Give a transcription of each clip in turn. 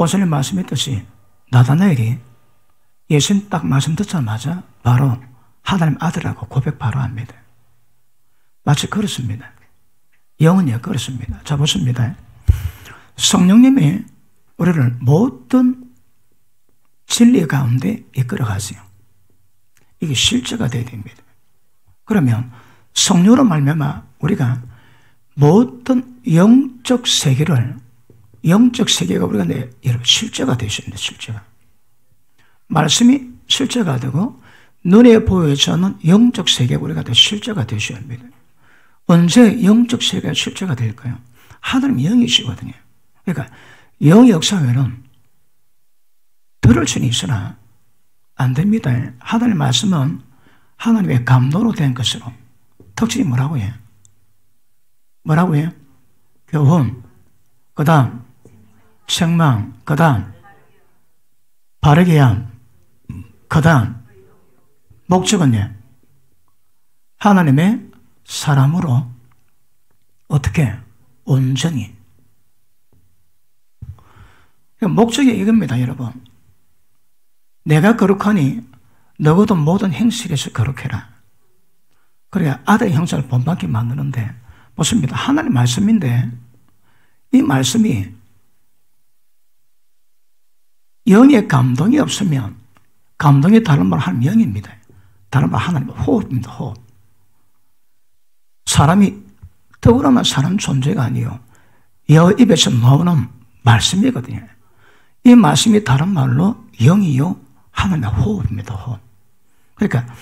오전에 말씀했듯이 나다나엘이 예수님 딱 말씀 듣자마자 바로 하나님 아들이라고 고백 바로 합니다. 마치 그렇습니다. 영은요 그렇습니다. 자 보십니다. 성령님이 우리를 모든 진리 가운데 이끌어 가세요. 이게 실제가 되어야 됩니다. 그러면 성령으로 말미암아 우리가 모든 영적 세계가 우리가 여러분 실제가 되십니다. 실제가. 말씀이 실제가 되고 눈에 보여지지 않는 영적 세계가 우리가 실제가 되셔야 합니다. 언제 영적 세계가 실제가 될까요? 하나님 영이시거든요. 그러니까 영의 역사 외에는 들을 수는 있으나 안 됩니다. 하나님의 말씀은 하나님의 감동으로 된 것으로 특징이 뭐라고 해요? 뭐라고 해요? 교훈, 그 다음 책망, 그 다음 바르게 함, 그 다음 목적은요, 하나님의 사람으로 어떻게 온전히. 목적이 이겁니다. 여러분, 내가 거룩하니 너희도 모든 행실에서 거룩해라. 그래야 아들의 형상을 본받게 만드는데, 보십니다. 하나님 말씀인데 이 말씀이 영의 감동이 없으면, 감동이 다른 말 하나님 영입니다. 다른 말 하나님 호흡입니다. 호흡. 사람이 떠오르는 사람 존재가 아니요 여 입에서 나오는 말씀이거든요. 이 말씀이 다른 말로 영이요 하나님의 호흡입니다. 호흡. 그러니까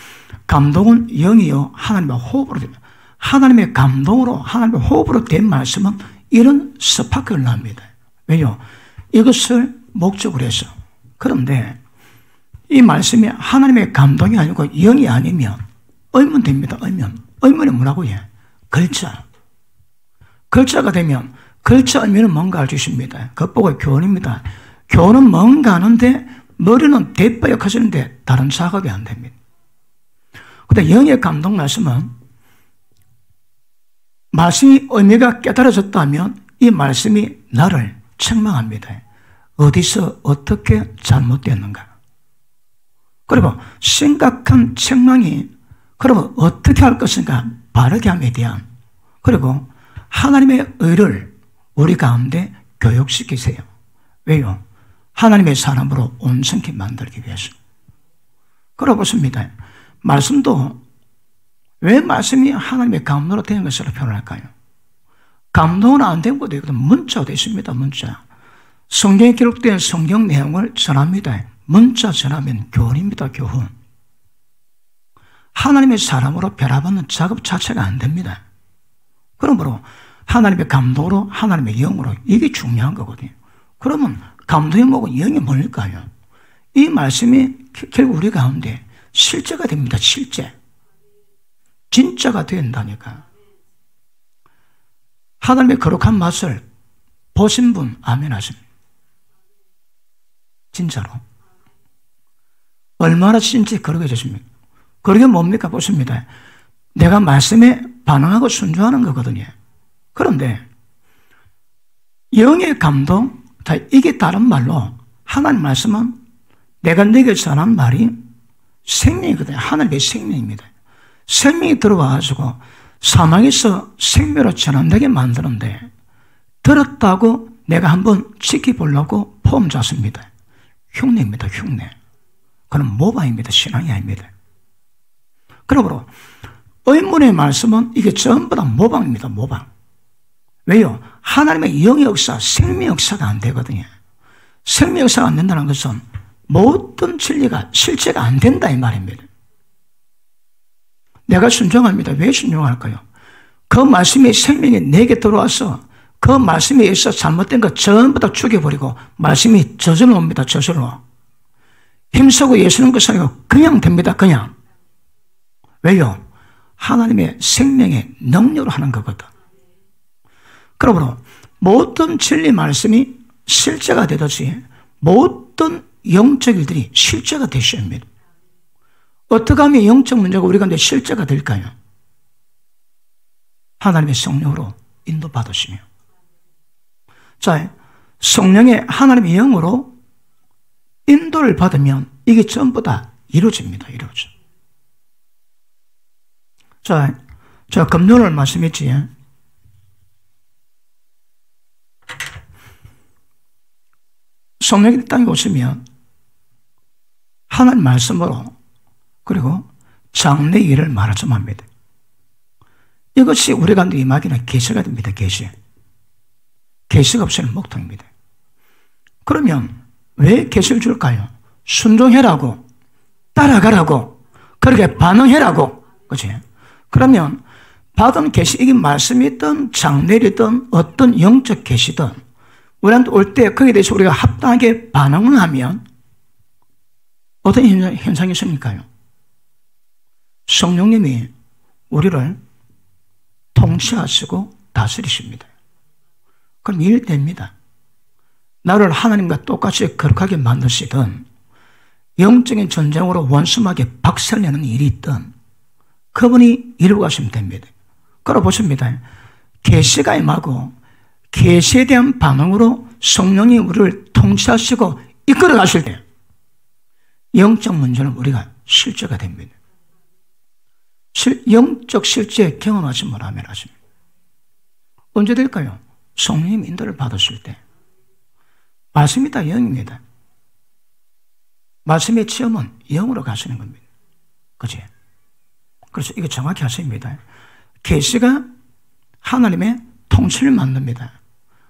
감동은 영이요 하나님의 호흡으로 됩니다. 하나님의 감동으로, 하나님의 호흡으로 된 말씀은 이런 스파크를 납니다. 왜요? 이것을 목적으로 해서. 그런데 이 말씀이 하나님의 감동이 아니고 영이 아니면 의문 됩니다. 의문이 뭐라고 해? 글자. 글자가 되면 글자 의미는 뭔가 알려주십니다. 겉보고 교훈입니다. 교훈은 뭔가 하는데 머리는 대빠역하시는데 다른 작업이 안 됩니다. 그런데 영의 감동 말씀은 말씀이 의미가 깨달아졌다면 이 말씀이 나를 책망합니다. 어디서 어떻게 잘못되었는가. 그리고 심각한 책망이 그러면 어떻게 할 것인가 바르게 함에 대한, 그리고 하나님의 의를 우리 가운데 교육시키세요. 왜요? 하나님의 사람으로 온전히 만들기 위해서. 그러고 보십니다. 말씀도 왜 말씀이 하나님의 감동으로 된 것으로 표현할까요? 감동은 안 된 것도 있거든. 문자가 되어 있습니다. 문자. 성경에 기록된 성경 내용을 전합니다. 문자 전하면 교훈입니다. 교훈. 하나님의 사람으로 변화받는 작업 자체가 안 됩니다. 그러므로 하나님의 감동으로, 하나님의 영으로, 이게 중요한 거거든요. 그러면 감동이 뭐고 영이 뭘까요? 이 말씀이 결국 우리 가운데 실제가 됩니다. 실제. 진짜가 된다니까. 하나님의 거룩한 맛을 보신 분 아멘 하십니다. 진짜로. 얼마나 진짜 거룩해졌습니까? 그게 뭡니까? 보십니다. 내가 말씀에 반응하고 순종하는 거거든요. 그런데 영의 감동, 이게 다른 말로 하나님 말씀은 내가 내게 전한 말이 생명이거든요. 하나님의 생명입니다. 생명이 들어와가지고 사망에서 생명으로 전환되게 만드는데 들었다고 내가 한번 지켜보려고 폼 잡습니다. 흉내입니다. 흉내. 그건 모방입니다. 신앙이 아닙니다. 그러므로 의문의 말씀은 이게 전부 다 모방입니다. 모방. 왜요? 하나님의 영의 역사, 생명 역사가 안 되거든요. 생명 역사가 안 된다는 것은 모든 진리가 실제가 안 된다 이 말입니다. 내가 순종합니다. 왜 순종할까요? 그 말씀이 생명이 내게 들어와서 그 말씀에 의해서 잘못된 거 전부 다 죽여버리고 말씀이 저절로 옵니다. 저절로. 힘쓰고 예수는 것이 아니고 그냥 됩니다. 그냥. 왜요? 하나님의 생명의 능력으로 하는 거거든. 그러므로 모든 진리 말씀이 실제가 되듯이 모든 영적 일들이 실제가 되셔야 합니다. 어떻게 하면 영적 문제가 우리 가운데 실제가 될까요? 하나님의 성령으로 인도받으시며. 자, 성령의 하나님의 영으로 인도를 받으면 이게 전부 다 이루어집니다. 이루어져. 자, 금요일 말씀했지. 성령이 땅에 오시면 하나님 말씀으로 그리고 장래 일을 말하자면 합니다. 이것이 우리 가운데 임하기는 계시가 됩니다. 계시가 없이는 목통입니다. 그러면 왜 계시를 줄까요? 순종해라고, 따라가라고, 그렇게 반응해라고, 그치? 그러면 받은 계시, 이게 말씀이든 장례이든 어떤 영적 계시든 우리한테 올 때 거기에 대해서 우리가 합당하게 반응을 하면 어떤 현상이 있습니까요? 성령님이 우리를 통치하시고 다스리십니다. 그럼 일 됩니다. 나를 하나님과 똑같이 거룩하게 만드시든 영적인 전쟁으로 원수하게 박살내는 일이 있든 그분이 이루고 가시면 됩니다. 그러 보십니다. 계시가 임하고 계시에 대한 반응으로 성령이 우리를 통치하시고 이끌어 가실 때 영적 문제는 우리가 실제가 됩니다. 영적 실제 경험하시면 아멘 하십니다. 언제 될까요? 성령님 인도를 받으실 때. 말씀이 다 영입니다. 말씀의 체험은 영으로 가시는 겁니다. 그치? 그래서 이거 정확히 하십니다. 계시가 하나님의 통치를 만듭니다.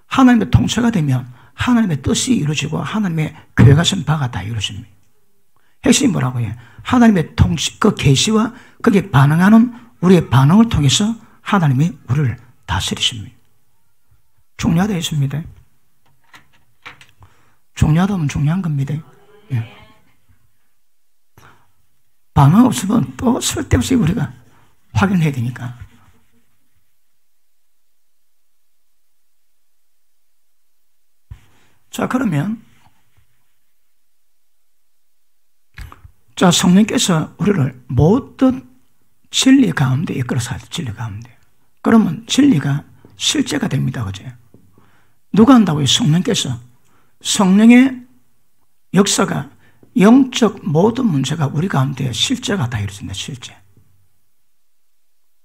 하나님의 통치가 되면 하나님의 뜻이 이루어지고 하나님의 계획하신 바가 다 이루어집니다. 핵심이 뭐라고 해요? 하나님의 통치, 그 계시와 거기에 반응하는 우리의 반응을 통해서 하나님이 우리를 다스리십니다. 중요하다 했습니다. 중요하다면 중요한 겁니다. 예. 반응 없으면 또 쓸데없이 우리가 확인해야 되니까. 자, 그러면 자, 성령께서 우리를 모든 진리 가운데 이끌어서 진리 가운데. 그러면 진리가 실제가 됩니다. 그죠? 누가 한다고요? 성령께서. 성령의 역사가 영적 모든 문제가 우리 가운데 실제가 다 이루어진다. 실제.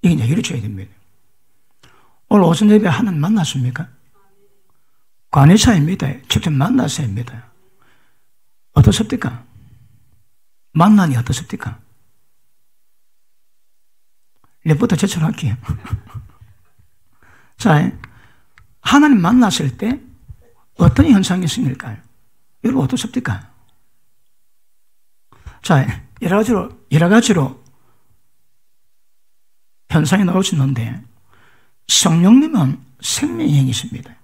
이게 이제 이루어져야 됩니다. 오늘 오전 예배 하나님 만났습니까? 관의사입니다. 직접 만나서 합니다. 어떻습니까? 만나니 어떻습니까? 내부터 제출할게요. 자, 하나님 만났을 때 어떤 현상이 있습니까? 여러분 어떻습니까? 자, 여러 가지로 현상이 나올 수 있는데 성령님은 생명의 영이 있습니다.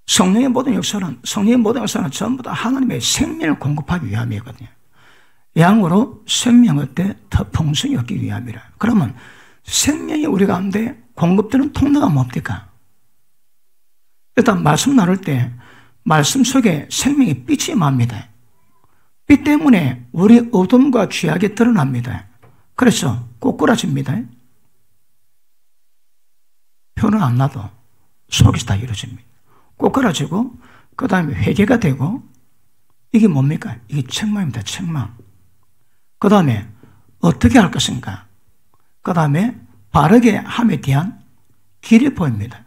성령의 모든 역사는 전부 다 하나님의 생명을 공급하기 위함이거든요. 양으로 생명을 때 더 풍성히 얻기 위함이라. 그러면 생명이 우리 가운데 공급되는 통로가 뭡니까? 일단 말씀 나눌 때 말씀 속에 생명의 빛이 임합니다. 빛 때문에 우리 어둠과 죄악이 드러납니다. 그래서 꼬꾸라집니다. 표는 안 나도 속에서 다 이루어집니다. 꼬꾸라지고 그 다음에 회개가 되고 이게 뭡니까? 이게 책망입니다. 책망. 그 다음에 어떻게 할 것인가? 그 다음에 바르게 함에 대한 길이 보입니다.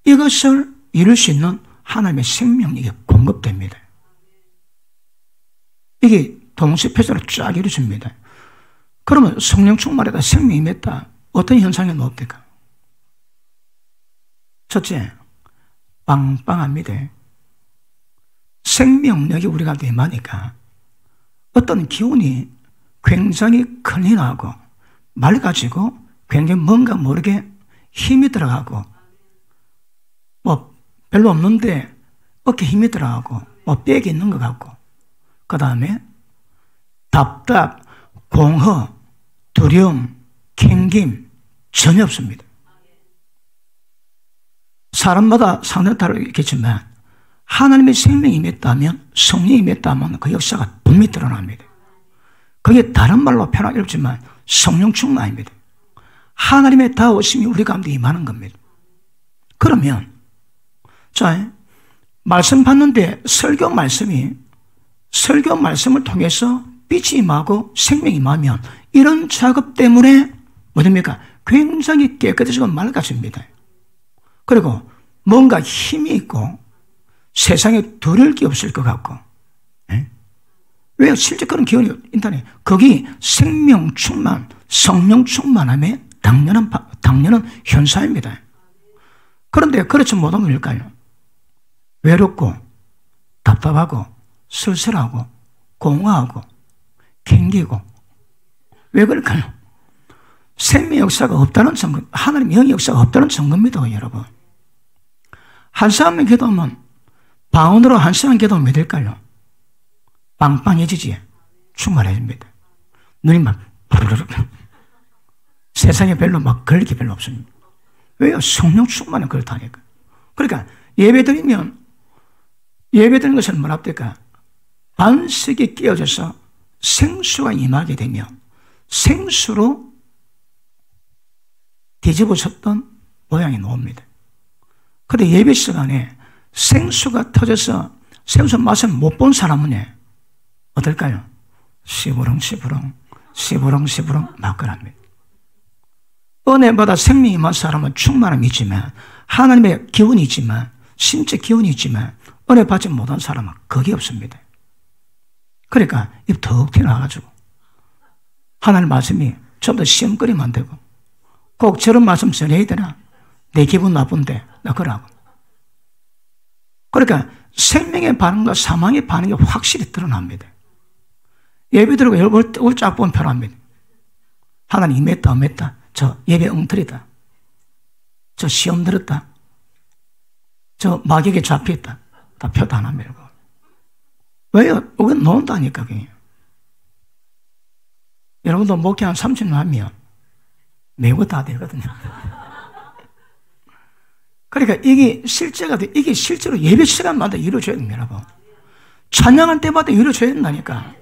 이것을 이룰 수 있는 하나님의 생명력이 공급됩니다. 이게 동시표적으로 쫙 이루어집니다. 그러면 성령 충만에다 생명이 맺다. 어떤 현상이 나옵니까? 첫째, 빵빵합니다. 생명력이 우리 가운데 임하니까 어떤 기운이 굉장히 큰일 나고 맑아지고 굉장히 뭔가 모르게 힘이 들어가고 뭐 별로 없는데 어깨에 힘이 들어가고 뭐 빽이 있는 것 같고 그 다음에 답답, 공허, 두려움, 캥김 전혀 없습니다. 사람마다 상당히 다르겠지만 하나님의 생명이 임했다면 성령이 임했다면 그 역사가 분명히 드러납니다. 그게 다른 말로 표현하기 어렵지만 성령 충만입니다. 하나님의 다오심이 우리 가운데 임하는 겁니다. 그러면 자, 말씀 받는데 설교 말씀을 통해서 빛이 임하고 생명이 임하면 이런 작업 때문에 뭐됩니까? 굉장히 깨끗해지고 맑아집니다. 그리고 뭔가 힘이 있고 세상에 두려울 게 없을 것 같고. 네? 왜? 실제 그런 기운이 있다니. 거기 생명 충만, 성령 충만함의 당연한 현상입니다. 그런데 그렇지 못하면 뭘까요? 외롭고 답답하고 쓸쓸하고 공허하고 캥기고. 왜 그럴까요? 생명 역사가 없다는 증거, 하나님 영의 역사가 없다는 증거입니다, 여러분. 한 사람의 기도하면 방언으로 한 시간 기도하면 왜 될까요? 빵빵해지지, 충만해집니다. 눈이 막 부르르. 세상에 별로 막 그럴 게 별로 없습니다. 왜요? 성령 충만은 그렇다니까. 그러니까 예배드리는 것은 뭐라 합니까? 반석이 끼어져서 생수가 임하게 되면 생수로 뒤집어졌던 모양이 나옵니다. 그런데 예배 시간에 생수가 터져서 생수 맛을 못 본 사람은 어떨까요? 시부렁 막 그럽니다. 은혜받아 생명이 임한 사람은 충만함이 있지만, 하나님의 기운이 있지만, 신체 기운이 있지만 은혜 받지 못한 사람은 그게 없습니다. 그러니까 입 턱 튀어나와가지고 하나님 말씀이 좀 더 시험거리면 안 되고, 꼭 저런 말씀 전해야 되나? 내 기분 나쁜데 나 그러고. 그러니까 생명의 반응과 사망의 반응이 확실히 드러납니다. 예배 드리고 올짝 보면 편합니다. 하나님 임했다 안 했다, 저 예배 엉터리다, 저 시험 들었다, 저 마귀에게 잡혔다, 다 표도 안 합니다. 왜요? 이건 논다니까. 그냥. 여러분도 목회 한 30년 하면 매우 다 되거든요. 그러니까 이게 실제로 예배 시간마다 이루어져야 됩니다, 여러분. 찬양할 때마다 이루어져야 된다니까.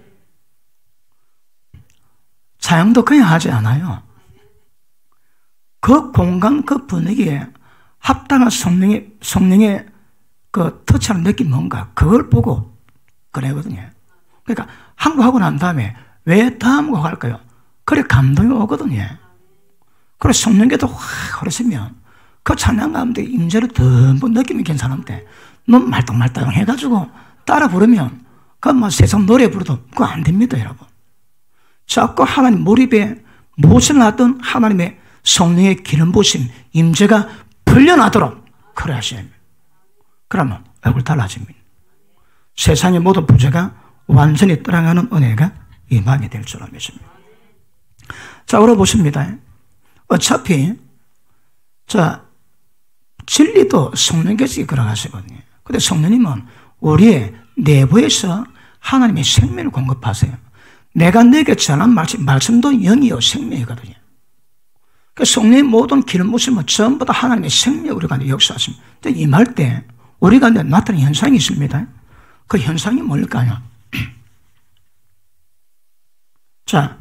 찬양도 그냥 하지 않아요. 그 공간, 그 분위기에 합당한 성령의 그 터치하는 느낌 뭔가, 그걸 보고 그래거든요. 그러니까 한 거 하고 난 다음에 왜 다음 거 할까요? 그래 감동이 오거든요. 그래 성령께도 확 흐르시면 그 찬양 가운데 임재를 듬뿍 느낌이 괜찮은데 너무 말똥말똥 해가지고 따라 부르면 그건 뭐 세상 노래 부르도 그거 안 됩니다, 여러분. 자꾸 하나님 몰입에 무엇을 하든 하나님의 성령의 기름 부으심, 임재가 풀려나도록 그래 하셔야 합니다. 그러면 얼굴 달라집니다. 세상의 모든 부재가 완전히 떠나가는 은혜가 임하게 될 줄로 믿습니다. 자, 물어보십니다. 어차피 진리도 성령께서 걸어가시거든요. 근데 성령님은 우리의 내부에서 하나님의 생명을 공급하세요. 내가 내게 전한 말씀도 영이요 생명이거든요. 그 성령의 모든 기름 부으심은 전부 다 하나님의 생명이 우리 가운데 역사하십니다. 임할 때 우리 가운데 나타나는 현상이 있습니다. 그 현상이 뭘까요? 자,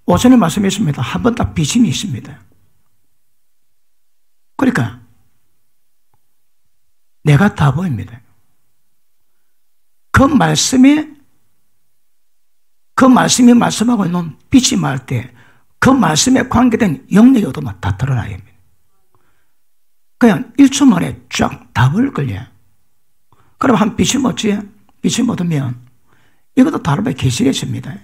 오전에 말씀했습니다. 한 번 딱 비침이 있습니다. 그러니까 내가 다 보입니다. 그 말씀이 말씀하고 있는 빛이 말 때 그 말씀에 관계된 영역의 어둠은 다 드러나야 합니다. 그냥 1초 만에 쫙 다 보일걸요. 그럼 한 빛이 뭐지? 빛이 얻으면 이것도 다른 계시겠습니다.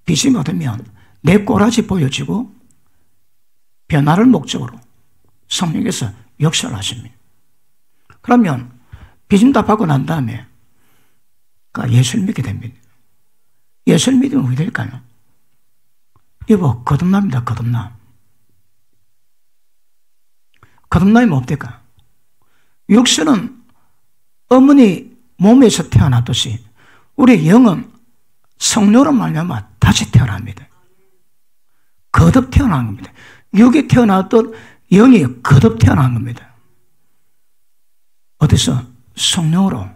빛이 얻으면 내 꼬라지 보여지고 변화를 목적으로 성령께서 역사를 하십니다. 그러면 빛을 다 받고 난 다음에 예수를 믿게 됩니다. 예수를 믿으면 어떻게 될까요? 이거 거듭납니다. 거듭남. 거듭남이 뭡니까? 육신은 어머니 몸에서 태어났듯이 우리 영은 성령으로 말미암아 다시 태어납니다. 거듭 태어난 겁니다. 육이 태어났던 영이 거듭 태어난 겁니다. 어디서? 성령으로.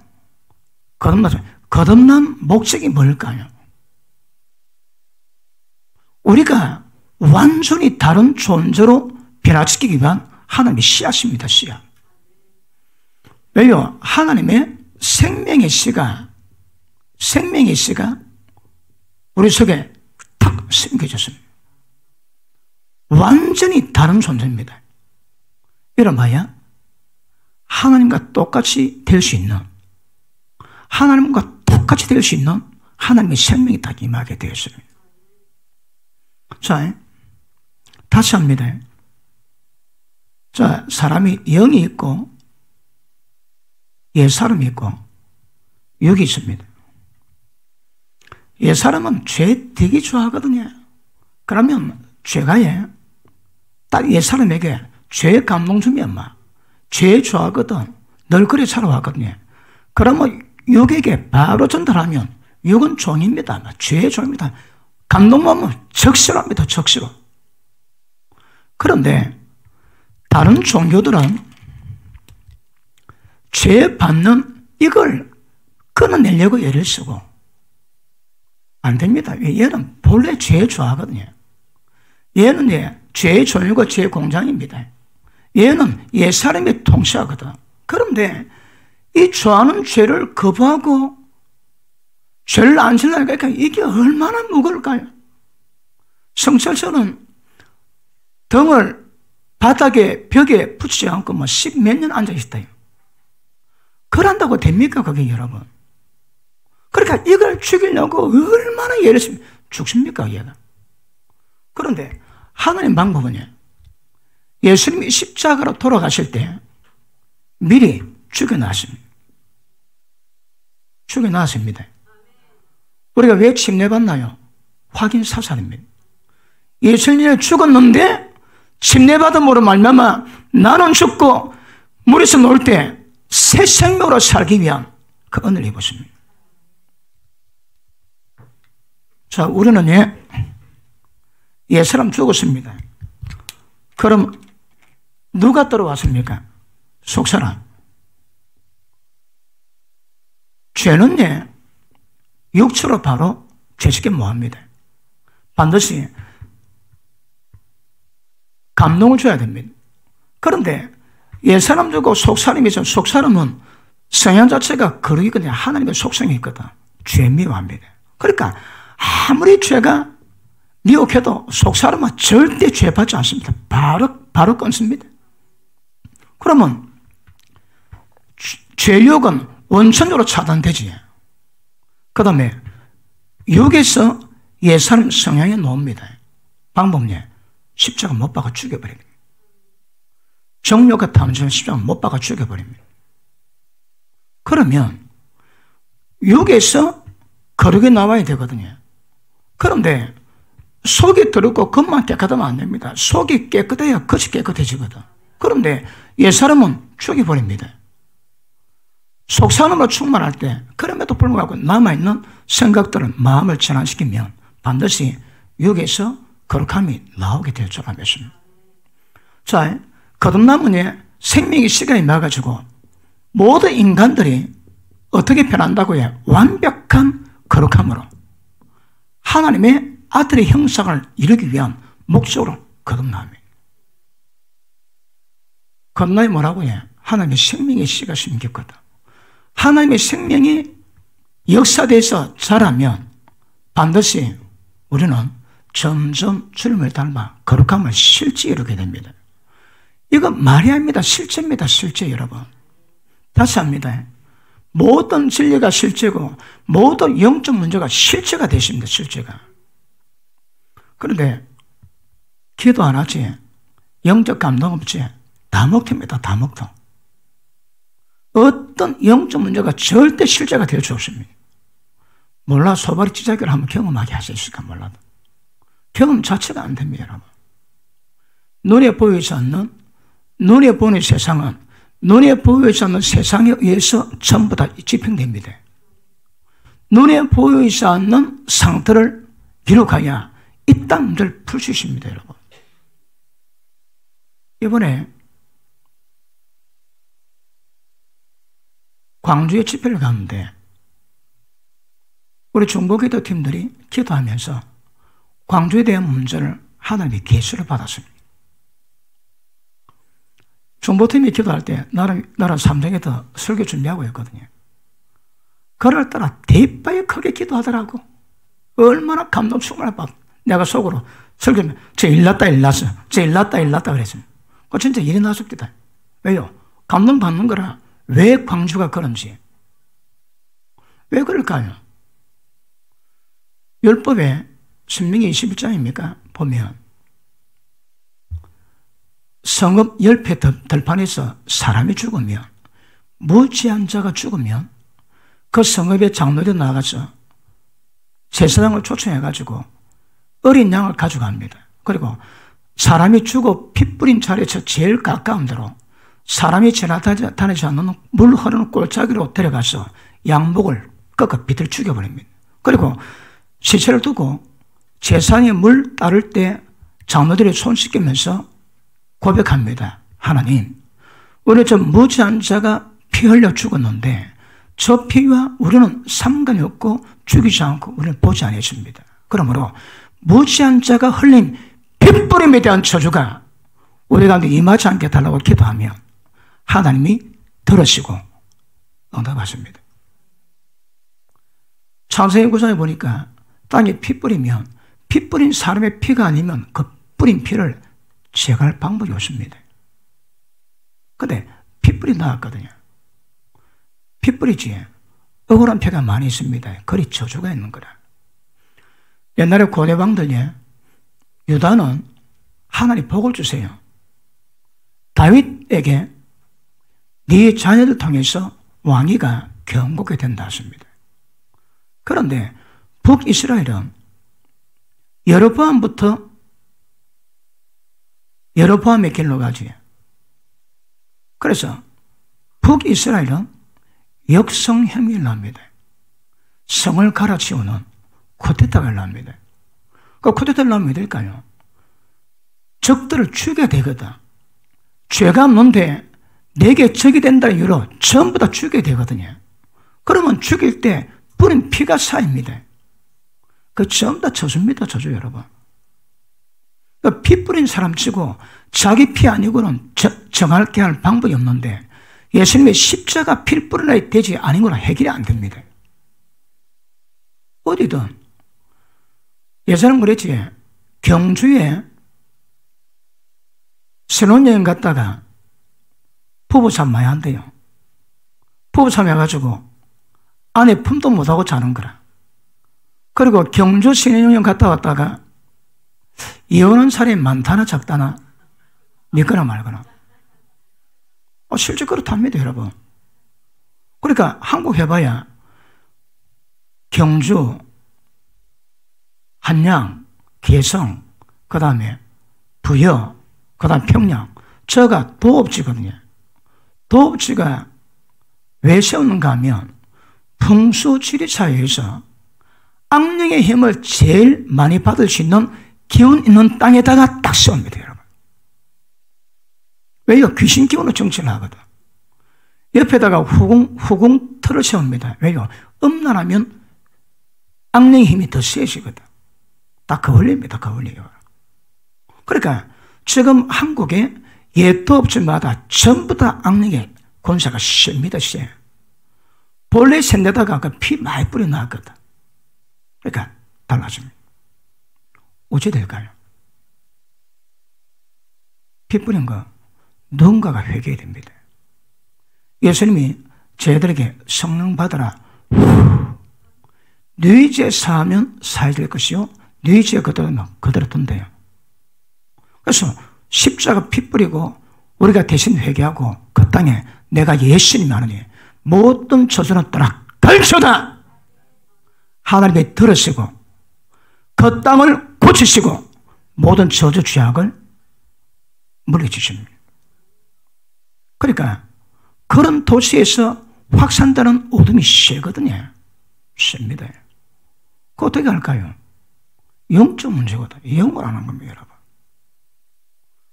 거듭난 목적이 뭘까요? 우리가 완전히 다른 존재로 변화시키기 위한 하나님의 씨앗입니다. 씨앗. 왜요? 하나님의 생명의 씨가 우리 속에 탁 심겨졌습니다. 완전히 다른 존재입니다. 이런 뭐야? 하나님과 똑같이 될 수 있는, 하나님과 똑같이 될 수 있는 하나님의 생명이 딱 임하게 되었어요. 자, 다시 합니다. 자, 사람이 영이 있고 옛사람이 있고 육이 있습니다. 옛사람은 죄 되게 좋아하거든요. 그러면 죄가 딱 옛사람에게 죄의 감동 주면 죄 좋아하거든. 늘 그래 살아왔거든요. 그러면 육에게 바로 전달하면 육은 종입니다. 죄의 종입니다. 감동 오면 적시로합니다. 적시로. 그런데 다른 종교들은 죄 받는 이걸 끊어내려고 애를 쓰고 안 됩니다. 얘는 본래 죄 좋아하거든요. 얘는 죄의 종류가 죄의 공장입니다. 얘는 옛사람이 통치하거든. 그런데 이 좋아하는 죄를 거부하고 죄를 안 지려니까 이게 얼마나 무거울까요? 성철처럼 등을 바닥에 벽에 붙이지 않고 십몇 년 앉아있어요. 그런다고 됩니까 그게 여러분? 그러니까 이걸 죽이려고 얼마나 애를 쓰면 죽습니까 얘가? 그런데 하나님 방법은요, 예수님이 십자가로 돌아가실 때 미리 죽여놨습니다. 죽여놨습니다. 우리가 왜 침례받나요? 확인 사살입니다. 예수님이 죽었는데 침례받음으로 말미암아 나는 죽고 물에서 놓을 때 새 생명으로 살기 위한 그 은혜를 입었습니다. 자, 우리는 옛사람 죽었습니다. 그럼 누가 들어왔습니까? 속사람. 죄는 육체로 바로 죄짓게 뭐합니다. 반드시 감동을 줘야 됩니다. 그런데 옛사람 주고 속사람이죠. 속사람은 성향 자체가 거룩이거든요. 하나님의 속성이 있거든. 죄미워합니다. 그러니까 아무리 죄가 미혹해도 속사람은 절대 죄받지 않습니다. 바로 끊습니다. 그러면 죄욕은 원천적으로 차단되지. 그 다음에 육에서 옛사람 성향이 나옵니다. 방법은 십자가 못 박아 죽여버립니다. 정욕과 탐심 십자가 못 박아 죽여버립니다. 그러면 육에서 거룩이 나와야 되거든요. 그런데 속이 더럽고 겉만 깨끗하면 안 됩니다. 속이 깨끗해야 겉이 깨끗해지거든. 그런데 옛사람은 죽여버립니다. 속사람으로 충만할 때 그럼에도 불구하고 남아있는 생각들은 마음을 전환시키면 반드시 육에서 거룩함이 나오게 될 줄 알겠습니다. 자, 거듭남은 생명의 시간이 나가지고 모든 인간들이 어떻게 변한다고요? 완벽한 거룩함으로 하나님의 아들의 형상을 이루기 위한 목적으로 거듭남이에요. 거듭남이 뭐라고요? 하나님의 생명의 씨가 심겼거든. 하나님의 생명이 역사돼서 자라면 반드시 우리는 점점 주님을 닮아 거룩함을 실제 이루게 됩니다. 이건 말이 아닙니다. 실제입니다. 실제 여러분. 다시 합니다. 모든 진리가 실제고 모든 영적 문제가 실제가 되십니다. 실제가. 그런데 기도 안 하지, 영적 감동 없지, 다 먹힙니다. 다 먹통. 어떤 영적 문제가 절대 실제가 될 수 없습니다. 몰라 소바리 찌자기를 한번 경험하게 하셨을까 몰라도 경험 자체가 안 됩니다. 여러분. 눈에 보이지 않는, 눈에 보이는 세상은 눈에 보이지 않는 세상에 의해서 전부 다 집행됩니다. 눈에 보이지 않는 상태를 기록하여 이 땅 문제를 풀 수 있습니다. 여러분. 이번에 광주에 집회를 갔는데 우리 중보기도 팀들이 기도하면서 광주에 대한 문제를 하나님의 계시를 받았습니다. 중보팀이 기도할 때 나는 3장에 더 설교 준비하고 있거든요. 그날따라 대파에 크게 기도하더라고. 얼마나 감동 충만한 내가 속으로 설교하면 저 일났다 일났어. 저 일났다 일났다 그랬어요. 그 진짜 일이 났습니다. 왜요? 감동받는 거라. 왜 광주가 그런지. 왜 그럴까요? 율법에 신명기 21장입니까? 보면 성읍 열패 들판에서 사람이 죽으면, 무지한 자가 죽으면 그 성읍의 장로들이 나가서 제사장을 초청해가지고 어린 양을 가져갑니다. 그리고 사람이 죽어 피 뿌린 자리에서 제일 가까운 데로 사람이 지나다니지 않는 물 흐르는 골짜기로 데려가서 양목을 꺾어 비틀 죽여버립니다. 그리고 시체를 두고 제사장이 물 따를 때 장로들이 손 씻기면서 고백합니다. 하나님, 우리 저 무지한 자가 피 흘려 죽었는데 저 피와 우리는 상관이 없고 죽이지 않고 우리는 보지 않았습니다. 그러므로 무지한 자가 흘린 핏뿌림에 대한 저주가 우리 가운데 임하지 않게 달라고 기도하면 하나님이 들으시고 응답하십니다. 창세기 9장에 보니까 땅에 피 뿌리면, 피 뿌린 사람의 피가 아니면 그 뿌린 피를 제거할 방법이 없습니다. 근데 피 뿌리 나왔거든요. 피 뿌리지 억울한 피가 많이 있습니다. 그리 저주가 있는 거라. 옛날에 고대 왕들에 유다는 하나님 복을 주세요. 다윗에게 네 자녀들 통해서 왕위가 경고게 된다 하십니다. 그런데 북이스라엘은 여로보암부터 여로보암의 길로 가지. 그래서 북이스라엘은 역성행위를 합니다. 성을 갈아치우는 쿠데타를 합니다. 그 쿠데타를 하면 왜 될까요? 적들을 죽여야 되거든. 죄가 없는데 내게 적이 된다는 이유로 전부 다 죽여야 되거든요. 그러면 죽일 때 뿌린 피가 쌓입니다. 그 전부 다 저주입니다. 저주 여러분. 그러니까 피 뿌린 사람 치고 자기 피 아니고는 정할게 할 방법이 없는데 예수님의 십자가 피를 뿌려야 되지 아니거나 해결이 안 됩니다. 어디든 예전엔 그랬지. 경주에 신혼여행 갔다가 부부싸움 많이 한대요. 부부싸움 해가지고 아내 품도 못하고 자는 거라. 그리고 경주 신혼여행 갔다 왔다가 이혼한 사람이 많다나 작다나 믿거나 말거나. 실제 그렇답니다, 여러분. 그러니까 한국 해봐야 경주, 한양, 개성, 그 다음에 부여, 그 다음 평양, 저가 도읍지거든요. 도읍지가 왜 세우는가 하면 풍수지리사회에서 악령의 힘을 제일 많이 받을 수 있는 기운 있는 땅에다가 딱 세웁니다, 여러분. 왜요? 귀신 기운으로 정치를 하거든. 옆에다가 후궁 틀을 세웁니다. 왜요? 음란하면 악령의 힘이 더 세지거든. 다 그 원리입니다, 그 원리예요. 그러니까 지금 한국에 예토업체마다 전부 다 악령의 권세가 셉니다, 세. 본래 샌데다가 그 피 많이 뿌려 나왔거든. 그러니까 달라집니다. 어찌 될까요? 피 뿌린 거 누군가가 회개해야 됩니다. 예수님이 저희들에게 성령 받으라. 너희 죄 사하면 사해질 것이요 너희 죄 그대로 둔대요. 그래서 십자가 피 뿌리고 우리가 대신 회개하고 그 땅에 내가 예수님이 하느니 모든 저주는 떠나 갈지어다. 하나님이 들으시고 그 땅을 고치시고 모든 저주 죄악을 물리치십니다. 그러니까 그런 도시에서 확산되는 어둠이 세거든요. 셉니다. 그 어떻게 할까요? 영적 문제거든. 영을 안 한 겁니다, 여러분.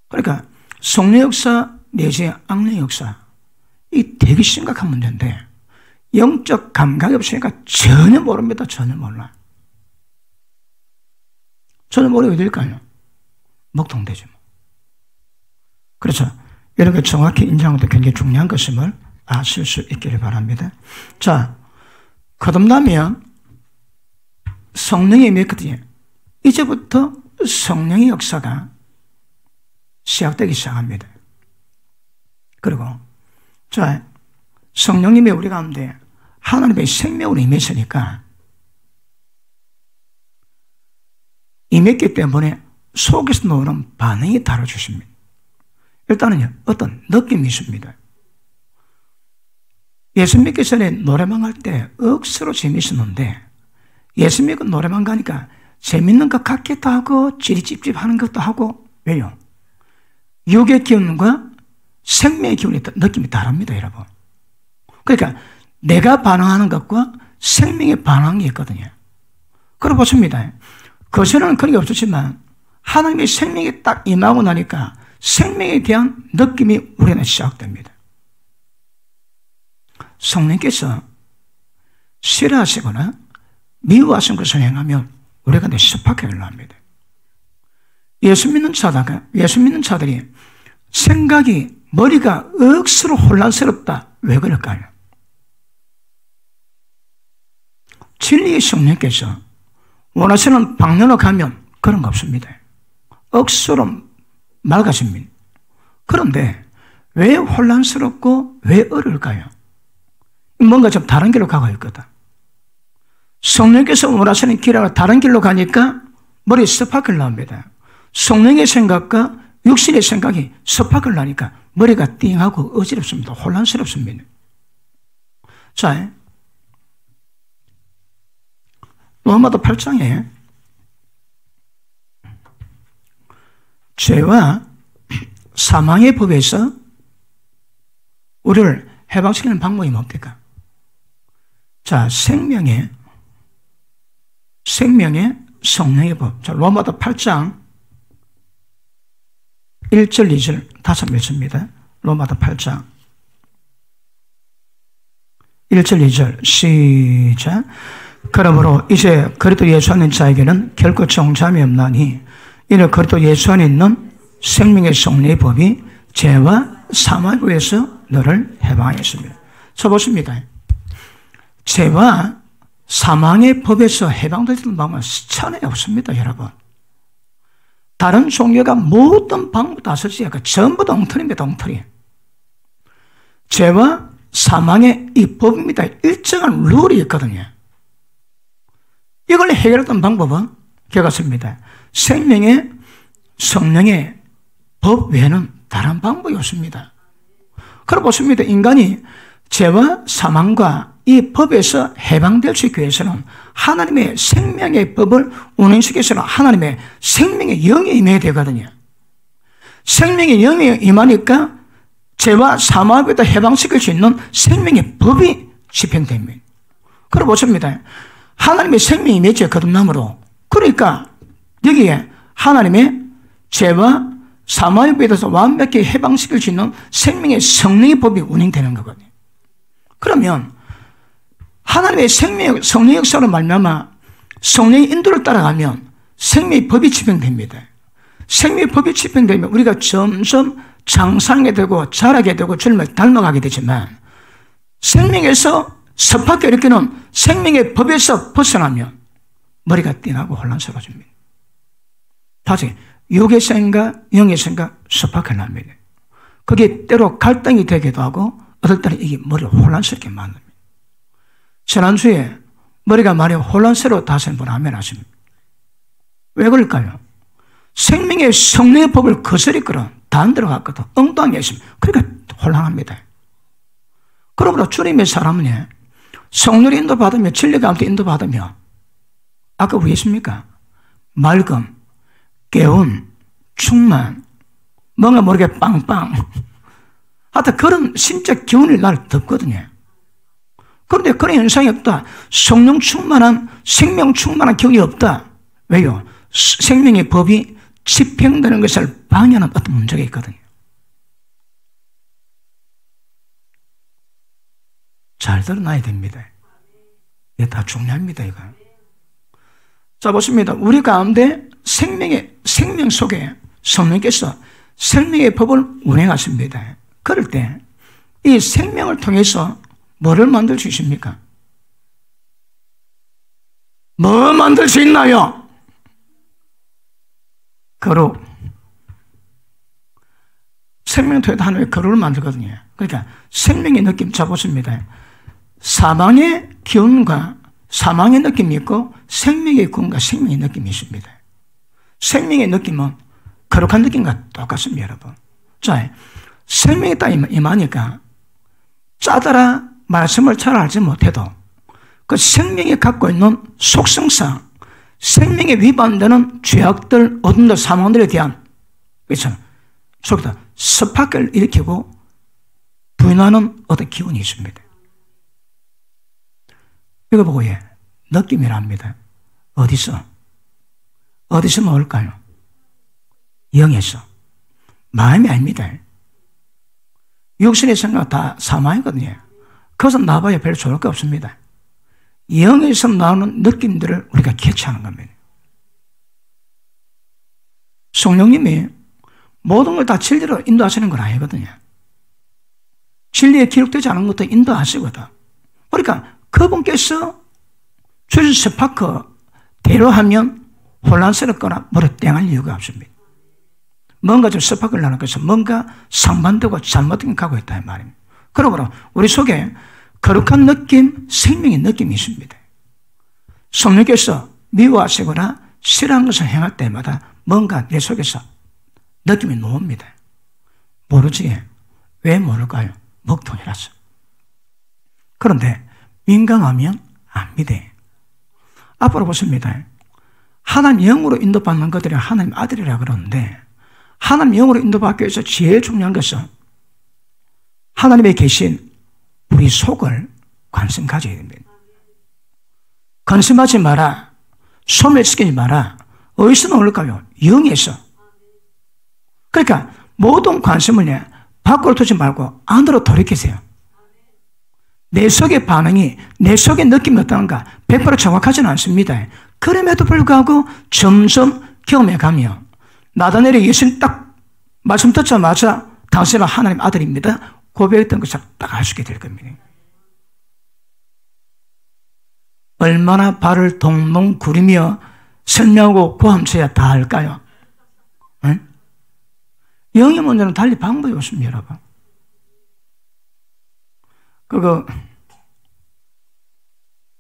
그러니까 성령 역사 내지 악령 역사, 이 되게 심각한 문제인데 영적 감각이 없으니까 전혀 모릅니다. 전혀 몰라. 전혀 모르게 될까요? 먹통되죠. 그래서 이런 게 정확히 인정하는 것도 굉장히 중요한 것임을 아실 수 있기를 바랍니다. 자, 거듭나면 성령이 임했거든요. 이제부터 성령의 역사가 시작되기 시작합니다. 그리고 자, 성령님이 우리 가운데 하나님의 생명으로 임했으니까, 임했기 때문에 속에서 나오는 반응이 다뤄주십니다. 일단은요, 어떤 느낌이 있습니다. 예수 믿기 전에 노래방 갈 때 억수로 재미있었는데, 예수 믿고 노래방 가니까 재밌는 것 같기도 하고 찌릿찝찝하는 것도 하고. 왜요? 육의 기운과 생명의 기운이 느낌이 다릅니다, 여러분. 그러니까 내가 반응하는 것과 생명이 반응하는 게 있거든요. 그럼 보십니다. 그전에는 그런 게 없었지만 하나님의 생명이 딱 임하고 나니까 생명에 대한 느낌이 우리는 시작됩니다. 성령께서 싫어하시거나 미워하신 것을 행하면 우리가 습하게 흘러합니다. 예수 믿는 자들이 생각이, 머리가 억수로 혼란스럽다. 왜 그럴까요? 진리의 성령께서 원하시는 방향으로 가면 그런 거 없습니다. 억수로 맑아집니다. 그런데 왜 혼란스럽고 왜 어려울까요? 뭔가 좀 다른 길로 가고 있거든. 성령께서 원하시는 길하고 다른 길로 가니까 머리에 습하게 나옵니다. 성령의 생각과 육신의 생각이 습하게 나니까 머리가 띵하고 어지럽습니다. 혼란스럽습니다. 자, 로마서 8장에 죄와 사망의 법에서 우리를 해방시키는 방법이 뭡니까? 자, 생명의 성령의 법. 자, 로마서 8장 1절, 2절 다시 읽습니다. 로마서 8장 1절, 2절 시작. 그러므로 이제 그리스도 예수 안에 있는 자에게는 결코 정죄함이 없나니 이는 그리스도 예수 안에 있는 생명의 성령의 법이 죄와 사망의 법에서 너를 해방하였습니다. 저 보십니다. 죄와 사망의 법에서 해방될 수 있는 방법은 천에 없습니다, 여러분. 다른 종교가 모든 방법 다 썼지, 전부 다 엉터리입니다, 엉터리. 죄와 사망의 이 법입니다. 일정한 룰이 있거든요. 이걸 해결했던 방법은 그것입니다. 생명의 성령의 법 외에는 다른 방법이 없습니다. 그럼 보십니다. 인간이 죄와 사망과 이 법에서 해방될 수 있기 위해서는 하나님의 생명의 법을 운행시켜서는 하나님의 생명의 영이 임해야 되거든요. 생명의 영이 임하니까 죄와 사망부터 해방시킬 수 있는 생명의 법이 집행됩니다. 그럼 보십니다. 하나님의 생명이 임했죠, 거듭남으로. 그러니까 여기에 하나님의 죄와 사망의 법에 대해서 완벽히 해방시킬 수 있는 생명의 성령의 법이 운행되는 거거든요. 그러면 하나님의 성령의 역사로 말미암아 성령의 인도를 따라가면 생명의 법이 집행됩니다. 생명의 법이 집행되면 우리가 점점 장성하게 되고 자라게 되고 주님을 닮아가게 되지만, 생명에서 섭하게 일으키는 생명의 법에서 벗어나면 머리가 띵하고 혼란스러워집니다. 다시 육의 생각, 영의 생각 섭하게 납니다. 그게 때로 갈등이 되기도 하고 어떨 때는 이게 머리를 혼란스럽게 만듭니다. 지난주에 머리가 많이 혼란스러웠다 하시는 분 아멘 하십니다. 왜 그럴까요? 생명의 성령의 법을 거스렸거든. 다 안 들어갔거든. 엉뚱한 게 있습니다. 그러니까 혼란합니다. 그러므로 주님의 사람은 성령의 인도받으며 진리 가운데 인도받으며 아까 왜 있습니까? 맑음, 깨움, 충만, 뭔가 모르게 빵빵. 하여튼 그런 신적 기운이 날 덮거든요. 그런데 그런 현상이 없다. 성령 충만한, 생명 충만한 기운이 없다. 왜요? 생명의 법이 집행되는 것을 방해하는 어떤 문제가 있거든요. 잘 드러나야 됩니다. 이게 다 중요합니다, 이거. 자, 보십니다. 우리 가운데 생명 속에 성령께서 생명의 법을 운행하십니다. 그럴 때 이 생명을 통해서 뭐를 만들 수 있습니까? 뭐 만들 수 있나요? 거룩. 생명토에도 하나님의 거룩을 만들거든요. 그러니까 생명의 느낌, 자 보십니다. 사망의 기운과 사망의 느낌이 있고 생명의 기운과 생명의 느낌이 있습니다. 생명의 느낌은 거룩한 느낌과 똑같습니다, 여러분. 자, 생명이 딱 임하니까 짜더라 말씀을 잘 알지 못해도 그 생명이 갖고 있는 속성상 생명에 위반되는 죄악들, 어둠들, 사망들에 대한 그렇죠? 속에다 스파크를 일으키고 부인하는 어떤 기운이 있습니다. 이거 보고 느낌이랍니다. 어디서 나올까요? 영에서. 마음이 아닙니다. 육신의 생각 다 사망이거든요. 그것은 나봐야 별로 좋을 게 없습니다. 영에서 나오는 느낌들을 우리가 캐치하는 겁니다. 성령님이 모든 걸 다 진리로 인도하시는 건 아니거든요. 진리에 기록되지 않은 것도 인도하시거든. 그러니까 그분께서 주신 스파크대로 하면 혼란스럽거나 머리 땡할 이유가 없습니다. 뭔가 좀 스파크를 나는 것은 뭔가 상반되고 잘못된 가고 있다 이 말입니다. 그러므로 우리 속에 거룩한 느낌, 생명의 느낌이 있습니다. 성령께서 미워하시거나 싫어하는 것을 행할 때마다 뭔가 내 속에서 느낌이 놓습니다. 모르지? 왜 모를까요? 먹통이라서. 그런데 민감하면 안 믿어요. 앞으로 보십니다. 하나님 영으로 인도받는 것들이 하나님 아들이라 그러는데 하나님 영으로 인도받기 위해서 제일 중요한 것은 하나님의 계신 우리 속을 관심 가져야 됩니다. 관심하지 마라. 소멸시키지 마라. 어디서 나올까요? 영에서. 그러니까 모든 관심을 밖으로 두지 말고 안으로 돌이키세요. 내 속의 반응이, 내 속의 느낌이 어떤가 100% 정확하지는 않습니다. 그럼에도 불구하고 점점 경험해 가며 나다넬이 예수님 딱 말씀 듣자마자 당신은 하나님 아들입니다. 고백했던 것을 딱 알 수 있게 될 겁니다. 얼마나 발을 동동 구리며 설명하고 고함쳐야 다 할까요? 응? 영의 문제는 달리 방법이 없습니다, 여러분.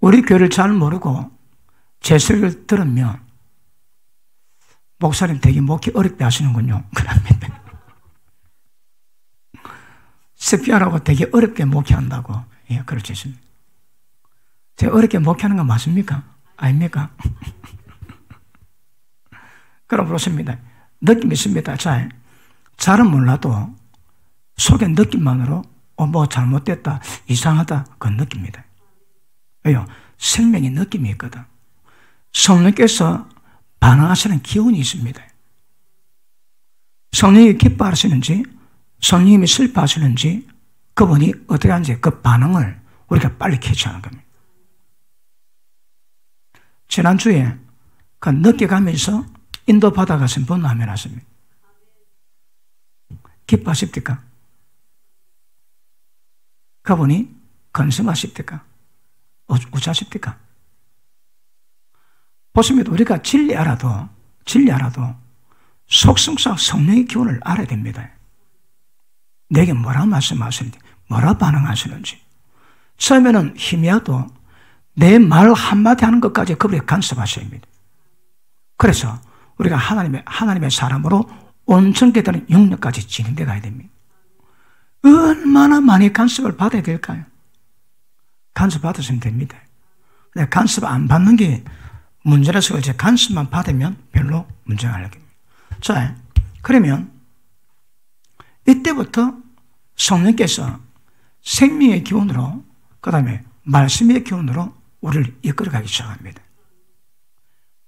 우리 교회를 잘 모르고 제 설교를 들으면 목사님 되게 목이 어렵게 하시는군요. 그럽니다. 스피아라고 되게 어렵게 목회한다고. 예, 그렇지 않습니다. 제가 어렵게 목회하는 건 맞습니까? 아닙니까? 그럼 그렇습니다. 느낌이 있습니다. 잘은 몰라도 속의 느낌만으로 뭐 잘못됐다, 이상하다, 그건 느낍니다. 왜요? 생명의 느낌이 있거든. 성령께서 반응하시는 기운이 있습니다. 성령이 기뻐하시는지, 성령님이 슬퍼하시는지, 그분이 어떻게 하는지 그 반응을 우리가 빨리 캐치하는 겁니다. 지난주에 그 느껴가면서 인도받아 가신 분 아멘 하십니다. 기뻐하십니까? 그분이 건성하십니까? 우자십니까? 보십니다. 우리가 진리 알아도 속성상 성령의 기운을 알아야 됩니다. 내게 뭐라 말씀하시는지, 뭐라 반응하시는지. 처음에는 희미해도 내 말 한마디 하는 것까지 그분이 간섭하셔야 합니다. 그래서 우리가 하나님의 사람으로 온전케 되는 영역까지 진행돼 가야 됩니다. 얼마나 많이 간섭을 받아야 될까요? 간섭 받으시면 됩니다. 근데 간섭 안 받는 게 문제라서 이제 간섭만 받으면 별로 문제가 아닙니다. 자, 그러면 이때부터 성령께서 생명의 기운으로, 그 다음에 말씀의 기운으로 우리를 이끌어가기 시작합니다.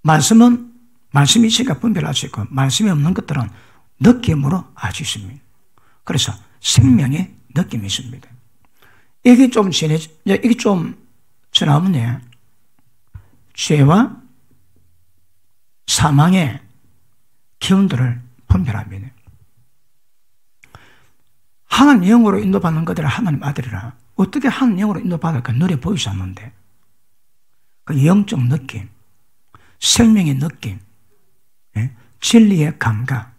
말씀이 있으니까 분별할 수 있고, 말씀이 없는 것들은 느낌으로 알 수 있습니다. 그래서 생명의 느낌이 있습니다. 이게 좀 지나면 죄와 사망의 기운들을 분별합니다. 하나님 영으로 인도받는 것들을 하나님 아들이라 어떻게 하나님 영으로 인도받을까 눈에 보이지 않는데 그 영적 느낌, 생명의 느낌, 진리의 감각,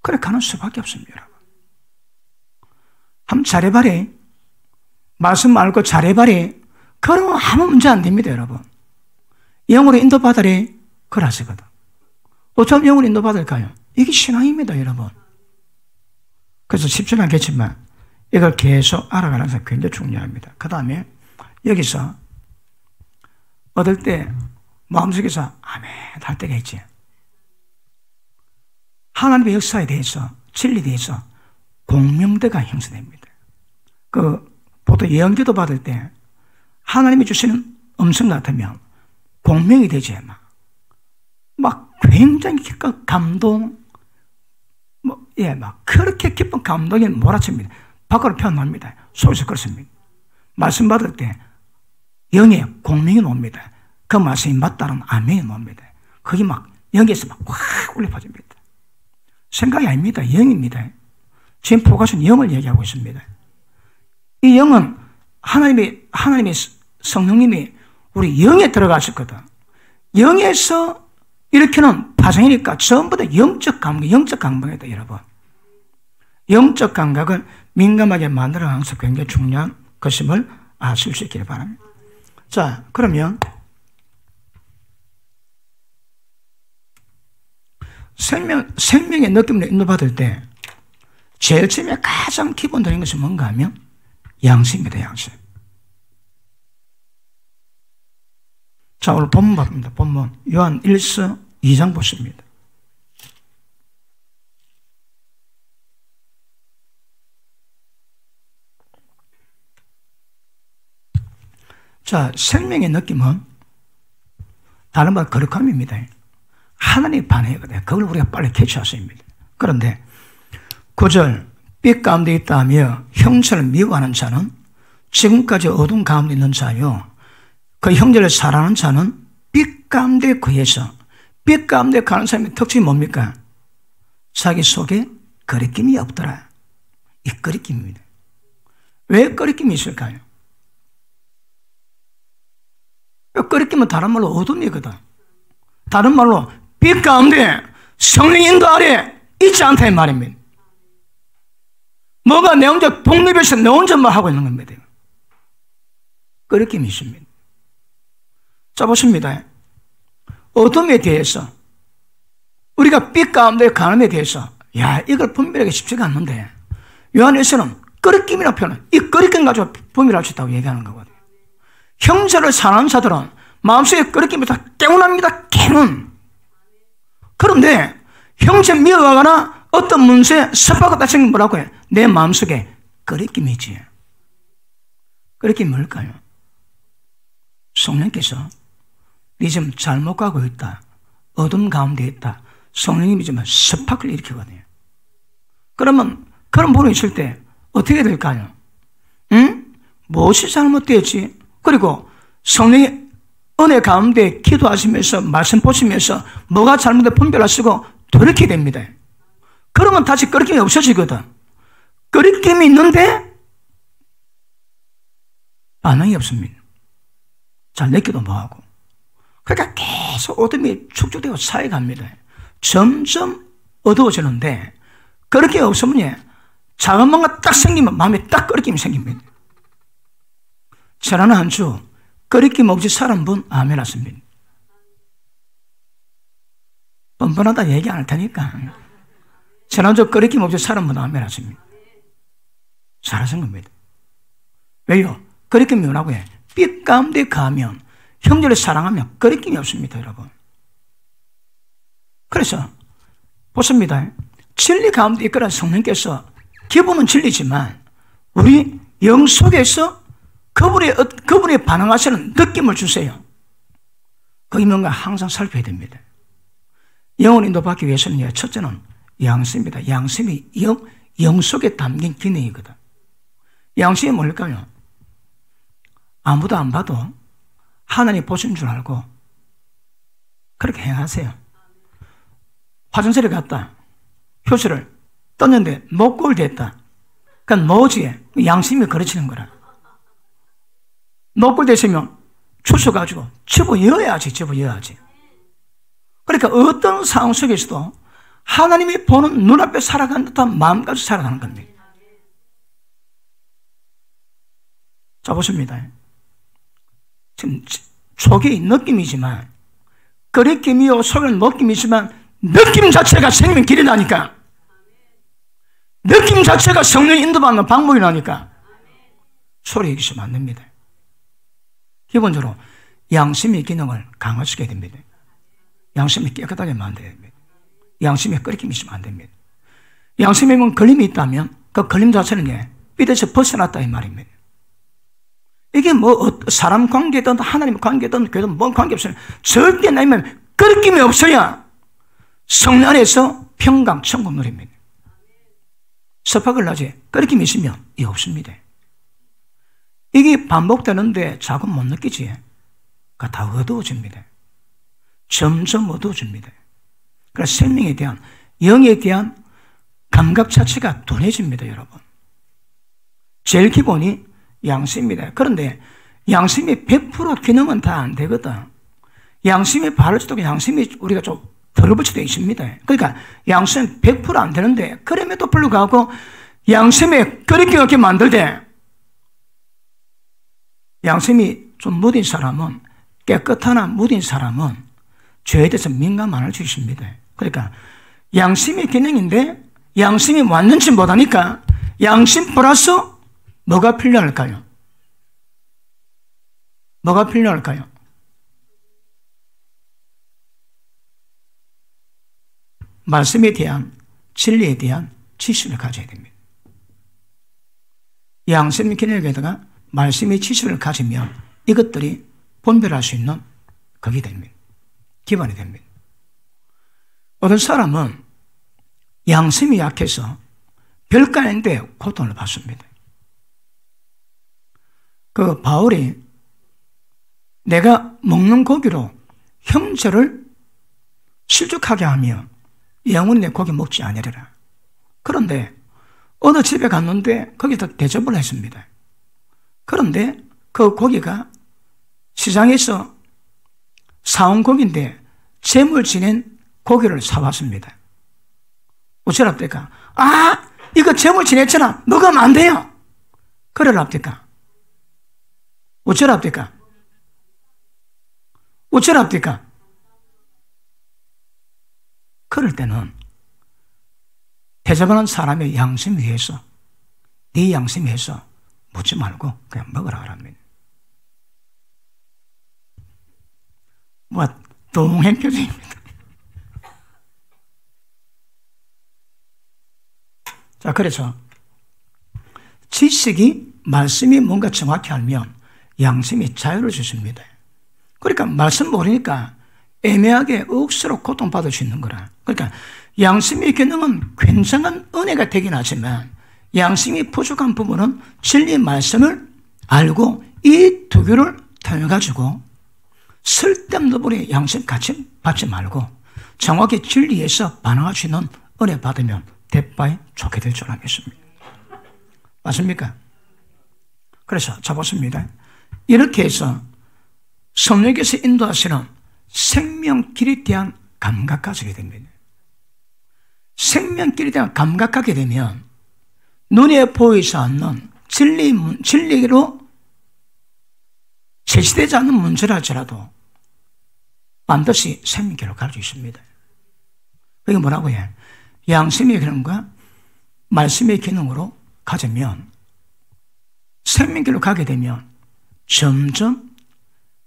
그래 가는 수밖에 없습니다. 여러분. 한번 잘해봐리. 말씀 알고 잘해봐리. 그러면 아무 문제 안 됩니다, 여러분. 영으로 인도받으래. 그러시거든. 어쩜 영으로 인도받을까요? 이게 신앙입니다, 여러분. 그래서 쉽지는 않겠지만 이걸 계속 알아가는 것이 굉장히 중요합니다. 그 다음에 여기서 얻을 때 마음속에서 아멘 할 때가 있지. 하나님의 역사에 대해서, 진리에 대해서 공명대가 형성됩니다. 보통 예언기도 받을 때 하나님이 주시는 음성 같으면 공명이 되지. 막 굉장히 기쁜 감동, 막 그렇게 기쁜 감동이 몰아칩니다. 밖으로 표현합니다. 속에서 그렇습니다. 말씀 받을 때 영에 공명이 옵니다. 그 말씀이 맞다면 아멘이 옵니다. 그게 막 영에서 막 확 울려 퍼집니다. 생각이 아닙니다. 영입니다. 지금 포괄은 영을 얘기하고 있습니다. 이 영은 하나님의 성령님이 우리 영에 들어가셨거든. 영에서 일으키는 파장이니까 전부 다 영적 감각이다, 여러분. 영적 감각을 민감하게 만들어가는 것이 굉장히 중요한 것임을 아실 수 있기를 바랍니다. 자, 그러면 생명의 느낌을 인도받을 때 제일 처음에 가장 기본적인 것이 뭔가 하면 양심입니다. 양심. 자, 오늘 본문 받습니다. 본문 요한 1서 2장 보십니다. 자, 생명의 느낌은 다른 말 거룩함입니다. 하나님의 반응이거든요. 그걸 우리가 빨리 캐치하셔야 합니다. 그런데 9절 빛 가운데 있다며 형체를 미워하는 자는 지금까지 어둠 가운데 있는 자요, 그 형제를 사랑하는 자는 빛 가운데 거해서, 빛 가운데 가는 사람의 특징이 뭡니까? 자기 속에 거리낌이 없더라. 이 거리낌입니다. 왜 거리낌이 있을까요? 거리낌은 다른 말로 어둠이거든. 다른 말로 빛 가운데 성령 인도 아래 있지 않다 이 말입니다. 뭐가 내 혼자 독립해서 내 혼자만 하고 있는 겁니다. 거리낌이 있습니다. 자, 보십니다. 어둠에 대해서, 우리가 빛 가운데 가늠에 대해서, 이걸 분별하기 쉽지가 않는데, 요한일서는 거리낌이라고 표현해. 이 거리낌 가지고 분별할 수 있다고 얘기하는 거거든요. 형제를 사랑하는 자들은 마음속에 거리낌이 다 깨어납니다. 깨문. 그런데 형제 미워하거나 어떤 문제에 섭하고 다친 게 뭐라고 해? 내 마음속에 거리낌이지. 거리낌이 뭘까요? 성령께서 네 지금 잘못 가고 있다, 어둠 가운데 있다, 성령님이 지금 섭박을 일으키거든요. 그러면 그런 부분이 있을 때 어떻게 될까요? 무엇이 잘못되었지? 그리고 성령의 은혜 가운데 기도하시면서 말씀 보시면서 뭐가 잘못된 분별하시고 돌이키게 됩니다. 그러면 다시 거리낌이 없어지거든. 거리낌이 있는데 반응이 없습니다. 잘 내기도 뭐하고. 그러니까 계속 어둠이 축적되고 쌓여갑니다. 점점 어두워지는데, 그렇게 없으면 작은 뭔가 딱 생기면 마음에 딱 거리낌이 생깁니다. 지난 한 주 거리낌 없이 살은 분 아멘 하십니다. 뻔뻔하다 얘기 안 할 테니까. 지난주 거리낌 없이 살은 분 아멘 하십니다. 잘하신 겁니다. 왜요? 거리낌이 뭐라고 해? 빛 가운데 가면, 형제를 사랑하면 거리낌이 없습니다, 여러분. 그래서 보십니다. 진리 가운데 이끌어 성령께서 기본은 진리지만 우리 영 속에서 그분이 반응하시는 느낌을 주세요. 그게 뭔가 항상 살펴야 됩니다. 영을 인도받기 위해서는 첫째는 양심입니다. 양심이 영 속에 담긴 기능이거든. 양심이 뭘까요? 아무도 안 봐도 하나님 보신 줄 알고 그렇게 행하세요. 화장실에 갔다 효수를 떴는데 목골 됐다. 그러니까 뭐지? 양심이 가르치는 거라. 목골 됐으면 주워가지고 집어여야지. 그러니까 어떤 상황 속에서도 하나님이 보는 눈앞에 살아가는 듯한 마음까지 살아가는 겁니다. 자, 보십니다. 지금 초기 느낌이지만, 끄리낌이요, 속에는 느낌이지만, 느낌 자체가 생명 길이 나니까, 느낌 자체가 성령이 인도받는 방법이 나니까, 소리 얘기하시면 안 됩니다. 기본적으로 양심의 기능을 강화시켜야 됩니다. 양심이 깨끗하게 만들어야 됩니다. 양심에 끄리낌이 있으면 안 됩니다. 양심에 걸림이 있다면 그 걸림 자체는 삐대서 벗어났다 이 말입니다. 이게 뭐 사람 관계든 하나님 관계든 교회든 뭔 관계 없어요. 절대 나면 끄리낌이 없어야 성령 안에서 평강 천국 누립니다. 섭학을 하지 끄리낌이 있으면 이 없습니다. 이게 반복되는데 자꾸 못 느끼지. 다 어두워집니다. 점점 어두워집니다. 그래서 생명에 대한, 영에 대한 감각 자체가 둔해집니다, 여러분. 제일 기본이 양심입니다. 그런데 양심이 100% 기능은 다 안 되거든. 양심이 바를지도 양심이 우리가 좀 덜붙이되어 있습니다. 그러니까 양심은 100% 안 되는데, 그럼에도 불구하고 양심에 끄리낌 없게 만들 때, 양심이 좀 무딘 사람은, 깨끗하나 무딘 사람은 죄에 대해서 민감 안 할 수 있습니다. 그러니까 양심의 기능인데 양심이 완전치 못하니까 양심 플러스 뭐가 필요할까요? 뭐가 필요할까요? 말씀에 대한, 진리에 대한 지식을 가져야 됩니다. 양심의 기능에다가 말씀의 지식을 가지면 이것들이 분별할 수 있는 그게 됩니다. 기반이 됩니다. 어떤 사람은 양심이 약해서 별거 아닌데 고통을 받습니다. 그 바울이 내가 먹는 고기로 형제를 실족하게 하며 영원히 내 고기 먹지 아니하리라. 그런데 어느 집에 갔는데 거기서 대접을 했습니다. 그런데 그 고기가 시장에서 사온 고기인데 재물 지낸 고기를 사왔습니다. 어쩌랍니까? 아, 이거 재물 지냈잖아. 먹으면 안 돼요. 그러랍니까? 어쩌랍니까? 어쩌랍니까? 그럴 때는 대접하는 사람의 양심 위해서, 네 양심 위해서 묻지 말고 그냥 먹으라 하랍니다. 뭐 동행 표정입니다. 자, 그래서 지식이, 말씀이 뭔가 정확히 알면 양심이 자유를 주십니다. 그러니까 말씀 모르니까 애매하게 억수로 고통받을 수 있는 거라. 그러니까 양심의 기능은 굉장한 은혜가 되긴 하지만 양심이 부족한 부분은 진리의 말씀을 알고 이 두 개를 통해가지고 쓸데없는 부분에 양심 같이 받지 말고 정확히 진리에서 반응할 수 있는 은혜 받으면 대바에 좋게 될 줄 알겠습니다. 맞습니까? 그래서 자 보십니다. 이렇게 해서 성령께서 인도하시는 생명길에 대한 감각 가지게 됩니다. 생명길에 대한 감각하게 되면 눈에 보이지 않는 진리로 제시되지 않는 문제라 할지라도 반드시 생명길로 갈 수 있습니다. 그게 뭐라고 해? 양심의 기능과 말씀의 기능으로 가지면 생명길로 가게 되면 점점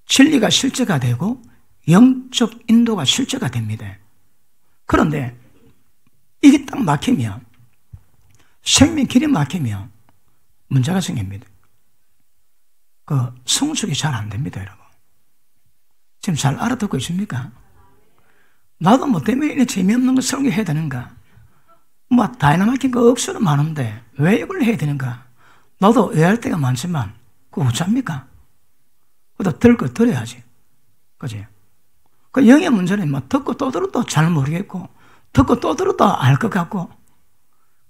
진리가 실제가 되고 영적 인도가 실제가 됩니다. 그런데 이게 딱 막히면, 생명길이 막히면 문제가 생깁니다. 그 성숙이 잘 안 됩니다, 여러분. 지금 잘 알아듣고 있습니까? 나도 뭐 때문에 재미없는 거 설교해야 되는가? 뭐 다이나마이트인 거 억수로 많은데 왜 이걸 해야 되는가? 나도 의아할 때가 많지만 그거 어쩝니까? 그래도 들 거 들어야지. 그지? 그 영의 문제는 뭐 듣고 또 들어도 잘 모르겠고 듣고 또 들어도 알 것 같고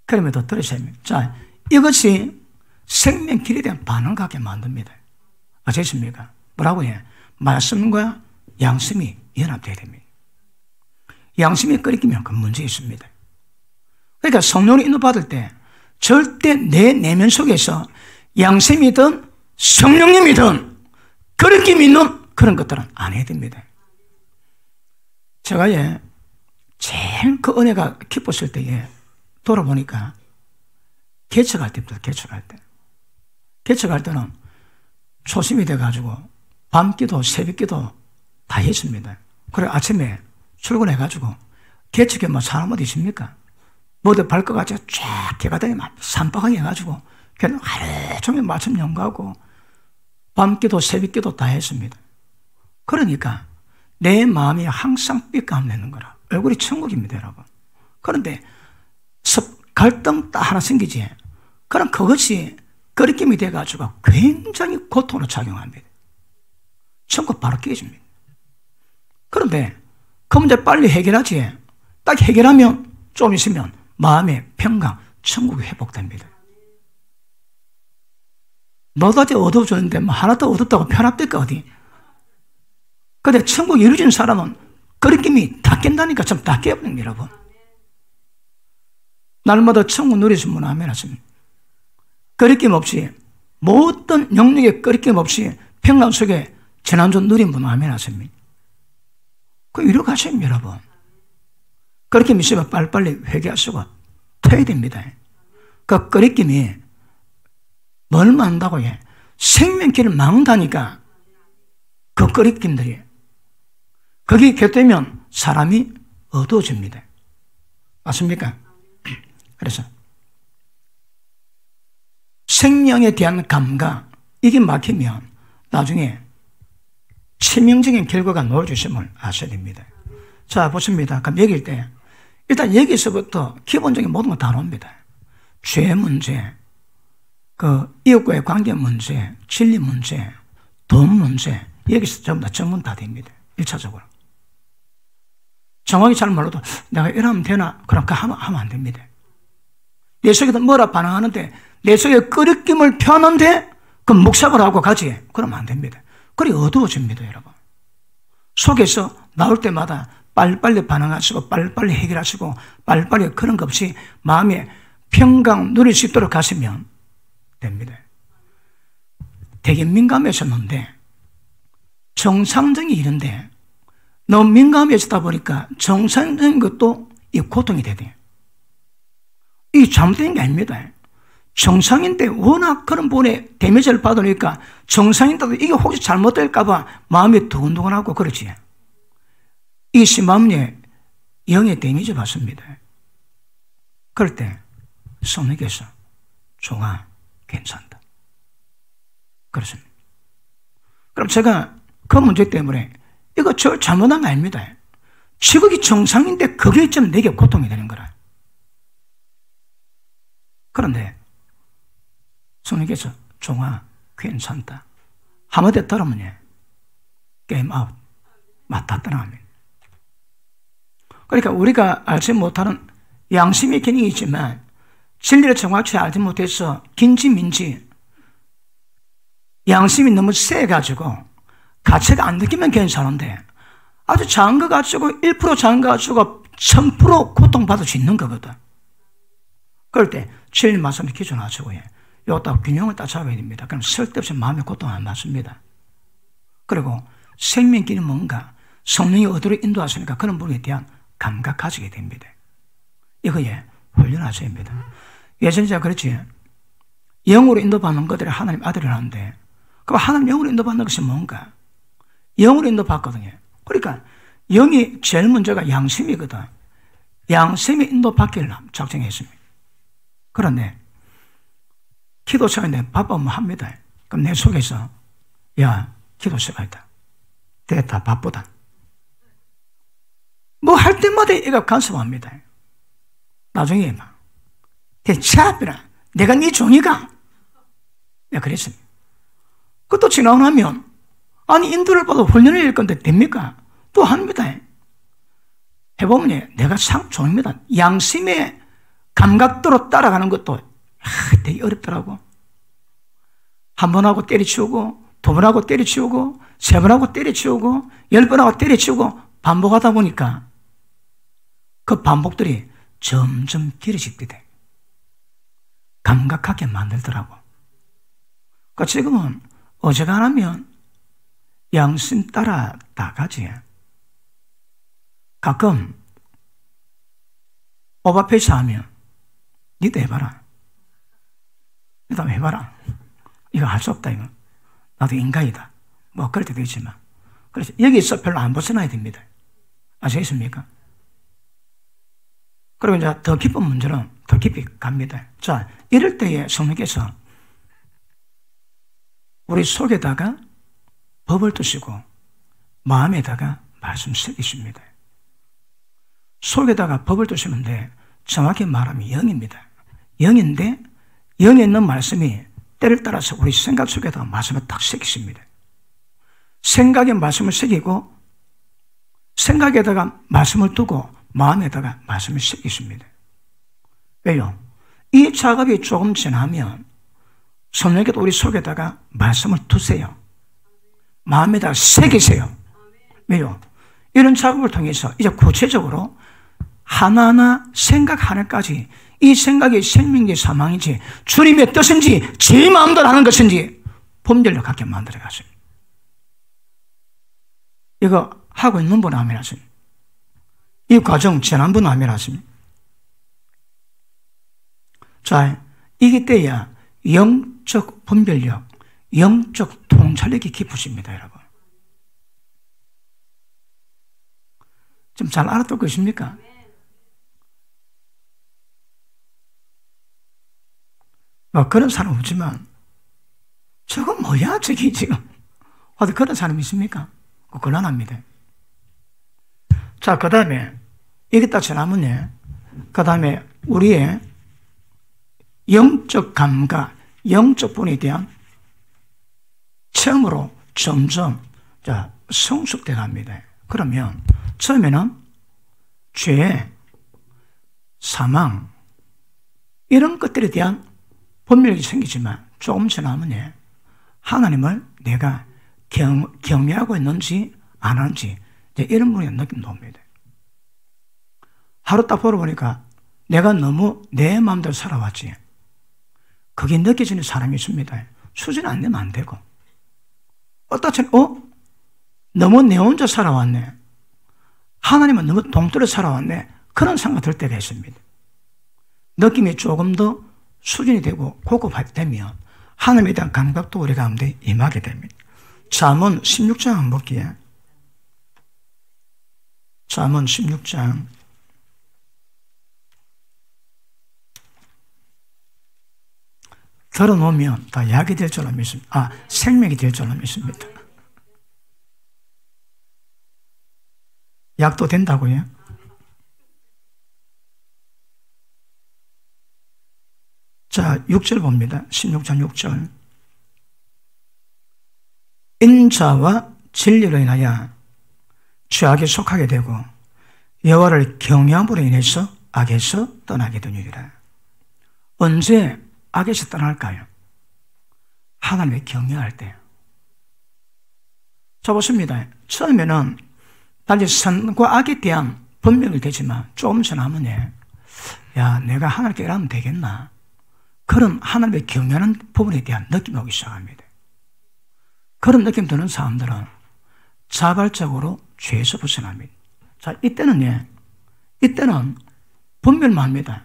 그럼에도 들으셔야 합니다. 자, 이것이 생명길에 대한 반응을 갖게 만듭니다. 아시겠습니까? 뭐라고 해? 말씀과 양심이 연합되어야 됩니다. 양심이 끓이면 그 문제 있습니다. 그러니까 성령을 인도받을 때 절대 내 내면 속에서 양심이든 성령님이든 끓임이 있는 그런 것들은 안 해야 됩니다. 제가 제일 그 은혜가 기뻤을 때에 돌아보니까 개척할 때입니다. 개척할 때는 초심이 돼가지고 밤기도 새벽기도 다 했습니다. 그래 아침에 출근해가지고 개척에 뭐 사람 어디 있습니까? 모두 발거가지고 쫙 개가다니 산박하게 해가지고 그냥 하루 종일 마침 연구하고 밤기도 새벽기도 다 했습니다. 그러니까 내 마음이 항상 삐까내는 거라. 얼굴이 천국입니다, 여러분. 그런데 갈등 딱 하나 생기지. 그럼 그것이 끓임이 돼가지고 굉장히 고통으로 작용합니다. 천국 바로 깨집니다. 그런데 그 문제 빨리 해결하지. 딱 해결하면 좀 있으면 마음의 평강, 천국이 회복됩니다. 너다지 어두워졌는데 뭐 하나 더 어둡다고 편합될까 어디? 근데 천국이 이루어진 사람은 끓임이 다 깬다니까 좀 다 깨버립니다, 여러분. 날마다 천국 누리신 분 아멘 하십니다. 끓임 없이 모든 영역에 끓임 없이 평강 속에 재난조 누린 분 아멘 하십니다. 그 이루 가십니다, 여러분. 끓임 있으면 빨리빨리 회개하시고 터야 됩니다. 그 끓임이 뭘 만다고 해? 생명길을 막는다니까. 그 끓임들이 거기 곁되면 사람이 어두워집니다. 맞습니까? 그래서 생명에 대한 감각 이게 막히면 나중에 치명적인 결과가 나올 주심을 아셔야 됩니다. 자 보십니다. 그럼 여기일 때 일단 여기서부터 기본적인 모든 걸 다 나옵니다. 죄 문제, 그 이웃과의 관계 문제, 진리 문제, 돈 문제 여기서 전부 다 정문 다 됩니다. 1차적으로. 정확히 잘 몰라도 내가 이러면 되나? 그럼 그 하면 안 됩니다. 내 속에도 뭐라 반응하는데 내 속에 끓임을 펴는데 그 묵sab을 하고 가지. 그러면 안 됩니다. 그래 어두워집니다, 여러분. 속에서 나올 때마다 빨리빨리 반응하시고 빨리빨리 해결하시고 빨리빨리 그런 것 없이 마음의 평강 누릴 수 있도록 가시면 됩니다. 되게 민감해졌는데 정상적인 일인데 너무 민감해지다 보니까 정상적인 것도 이 고통이 되대요. 이게 잘못된 게 아닙니다. 정상인데 워낙 그런 분에 데미지를 받으니까 정상인데도 이게 혹시 잘못될까봐 마음이 두근두근하고 그렇지. 이 심하면 영의 데미지 받습니다. 그럴 때 성령께서 종아 괜찮다. 그렇습니다. 그럼 제가 그 문제 때문에 이거 저 잘못한 거 아닙니다. 지극히 정상인데 그게 좀 내게 고통이 되는 거라. 그런데 성령께서 종아 괜찮다. 한마디 따르면 게임 아웃 맞다 떠나갑니다. 그러니까 우리가 알지 못하는 양심의 기능이 있지만 진리를 정확히 알지 못해서 긴지민지 양심이 너무 세가지고 가치가 안 느끼면 괜찮은데 아주 작은 거 가지고 1% 작은 거 가지고 1000% 고통받을 수 있는 거거든. 그럴 때 진리 말씀을 기준하시고 이것도 균형을 딱 잡아야 됩니다. 그럼 쓸데없이 마음의 고통 안 받습니다. 그리고 생명길이 뭔가 성령이 어디로 인도하시니까 그런 부분에 대한 감각 가지게 됩니다. 이거에 훈련하셔야 합니다. 예전에 제가 그랬지. 영으로 인도받는 것들이 하나님 아들이라는데 그럼 하나님 영으로 인도받는 것이 뭔가? 영으로 인도받거든요. 그러니까 영이 제일 문제가 양심이거든. 양심이 인도받기를 작정했습니다. 그런데 기도 시간에 바쁘면 합니다. 그럼 내 속에서 야 기도 시간이다. 됐다 바쁘다. 뭐 할 때마다 얘가 간섭합니다. 나중에 막 대차비라 내가 네 종이가 내가 그랬습니다. 그것도 지나고 나면 아니 인도를 봐도 훈련을 할 건데 됩니까? 또 합니다. 해보면 내가 참 종입니다. 양심의 감각대로 따라가는 것도 되게 어렵더라고. 한 번 하고 때려치우고 두 번 하고 때려치우고 세 번 하고 때려치우고 10번 하고 때려치우고 반복하다 보니까 그 반복들이 점점 길어지게 돼. 감각하게 만들더라고. 그러니까 지금은 어지간하면 양심 따라 나가지. 가끔 오버페이스 하면 니도 해봐라. 니도 한번 해봐라. 이거 할 수 없다 이거. 나도 인간이다. 뭐 그럴 때도 있지만. 그래서 여기서 별로 안 벗어나야 됩니다. 아시겠습니까? 그리고 이제 더 깊은 문제는 더 깊이 갑니다. 자, 이럴 때에 성령께서 우리 속에다가 법을 두시고 마음에다가 말씀 새기십니다. 속에다가 법을 두시는데 정확히 말하면 영입니다. 영인데 영에 있는 말씀이 때를 따라서 우리 생각 속에다가 말씀을 딱 새기십니다. 생각에 말씀을 새기고 생각에다가 말씀을 두고 마음에다가 말씀을 새기십니다. 왜요? 이 작업이 조금 지나면 성령께서 우리 속에다가 말씀을 두세요. 마음에다가 새기세요. 왜요? 이런 작업을 통해서 이제 구체적으로 하나하나 생각 하나까지 이 생각이 생명인지 사망인지 주님의 뜻인지 제 마음대로 하는 것인지 분별력 갖게 만들어 가십니다. 이거 하고 있는 분 아멘 하십니다. 이 과정 지난번 아멘 하십니다. 자, 이게 때야 영적 분별력, 영적 통찰력이 깊으십니다, 여러분. 좀 잘 알아듣고 계십니까? 뭐 그런 사람 없지만 저건 뭐야 저기 지금 어디 그런 사람 있습니까? 곤란합니다. 자, 그 다음에 이게 딱 지나면요, 그 다음에 우리의 영적 감각, 영적 분에 대한 체험으로 점점 성숙돼 갑니다. 그러면 처음에는 죄, 사망 이런 것들에 대한 분별력이 생기지만 조금 지나면 하나님을 내가 경외하고 있는지 안 하는지 이런 분의 느낌도 옵니다. 하루 딱 보러 보니까 내가 너무 내 마음대로 살아왔지. 그게 느껴지는 사람이 있습니다. 수준 안 되면 안 되고. 어떠한 너무 내 혼자 살아왔네. 하나님은 너무 동떨어 살아왔네. 그런 생각 들 때가 있습니다. 느낌이 조금 더 수준이 되고 고급화되면 하나님에 대한 감각도 우리 가운데 임하게 됩니다. 잠언 16장 한번 볼게요. 잠언 16장 들어놓으면 다 약이 될 줄로 믿습니다. 생명이 될 줄로 믿습니다. 약도 된다고요? 자, 6절 봅니다. 16장 6절. 인자와 진리로 인하여 죄악에 속하게 되고 여호와를 경외함으로 인해서 악에서 떠나게 되느니라. 언제 악에서 떠날까요? 하나님을 경외할 때요. 자, 보십니다. 처음에는 단지 선과 악에 대한 분명이 되지만 조금 지나면 내가 하나님께 일하면 되겠나? 그런 하나님을 경외하는 부분에 대한 느낌이 오기 시작합니다. 그런 느낌 드는 사람들은 자발적으로 죄에서 벗어납니다. 자, 이때는 분별만 합니다.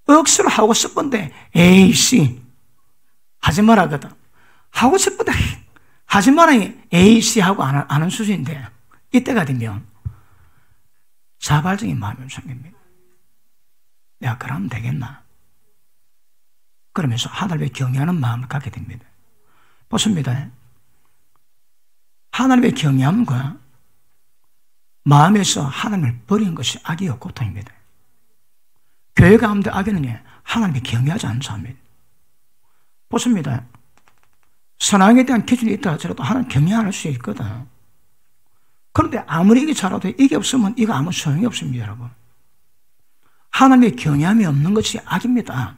억수로 하고 싶은데 에이씨 하지 말라거든. 하고 싶은데 하지 말아 에이씨 하고 안 하는 수준인데 이때가 되면 자발적인 마음이 생깁니다. 내가 그러면 되겠나? 그러면서 하나님을 경외하는 마음을 갖게 됩니다. 보십니다. 하나님의 경외함과 마음에서 하나님을 버리는 것이 악이요 고통입니다. 교회 가운데 악에는 하나님을 경외하지 않는 사람입니다. 보십니다. 선악에 대한 기준이 있다 하더라도 하나님 경외 안 할 수 있거든. 그런데 아무리 이게 잘해도 이게 없으면 이거 아무 소용이 없습니다, 여러분. 하나님의 경외함이 없는 것이 악입니다.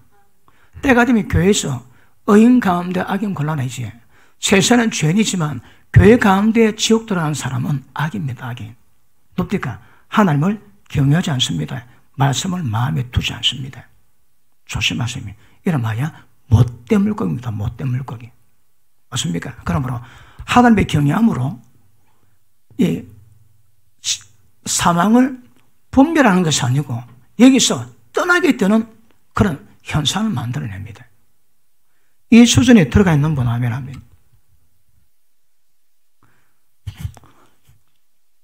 때가 되면 교회에서 의인 가운데 악인 곤란하지. 세상은 죄인이지만 교회 가운데 지옥 들어가는 사람은 악입니다, 악인. 뭡니까? 하나님을 경외하지 않습니다. 말씀을 마음에 두지 않습니다. 조심하세요. 이름하여 못된 물고기입니다. 못된 물고기. 맞습니까? 그러므로 하나님의 경외함으로 이 사망을 분별하는 것이 아니고 여기서 떠나게 되는 그런 현상을 만들어냅니다. 이 수준에 들어가 있는 분 아멘 합니다.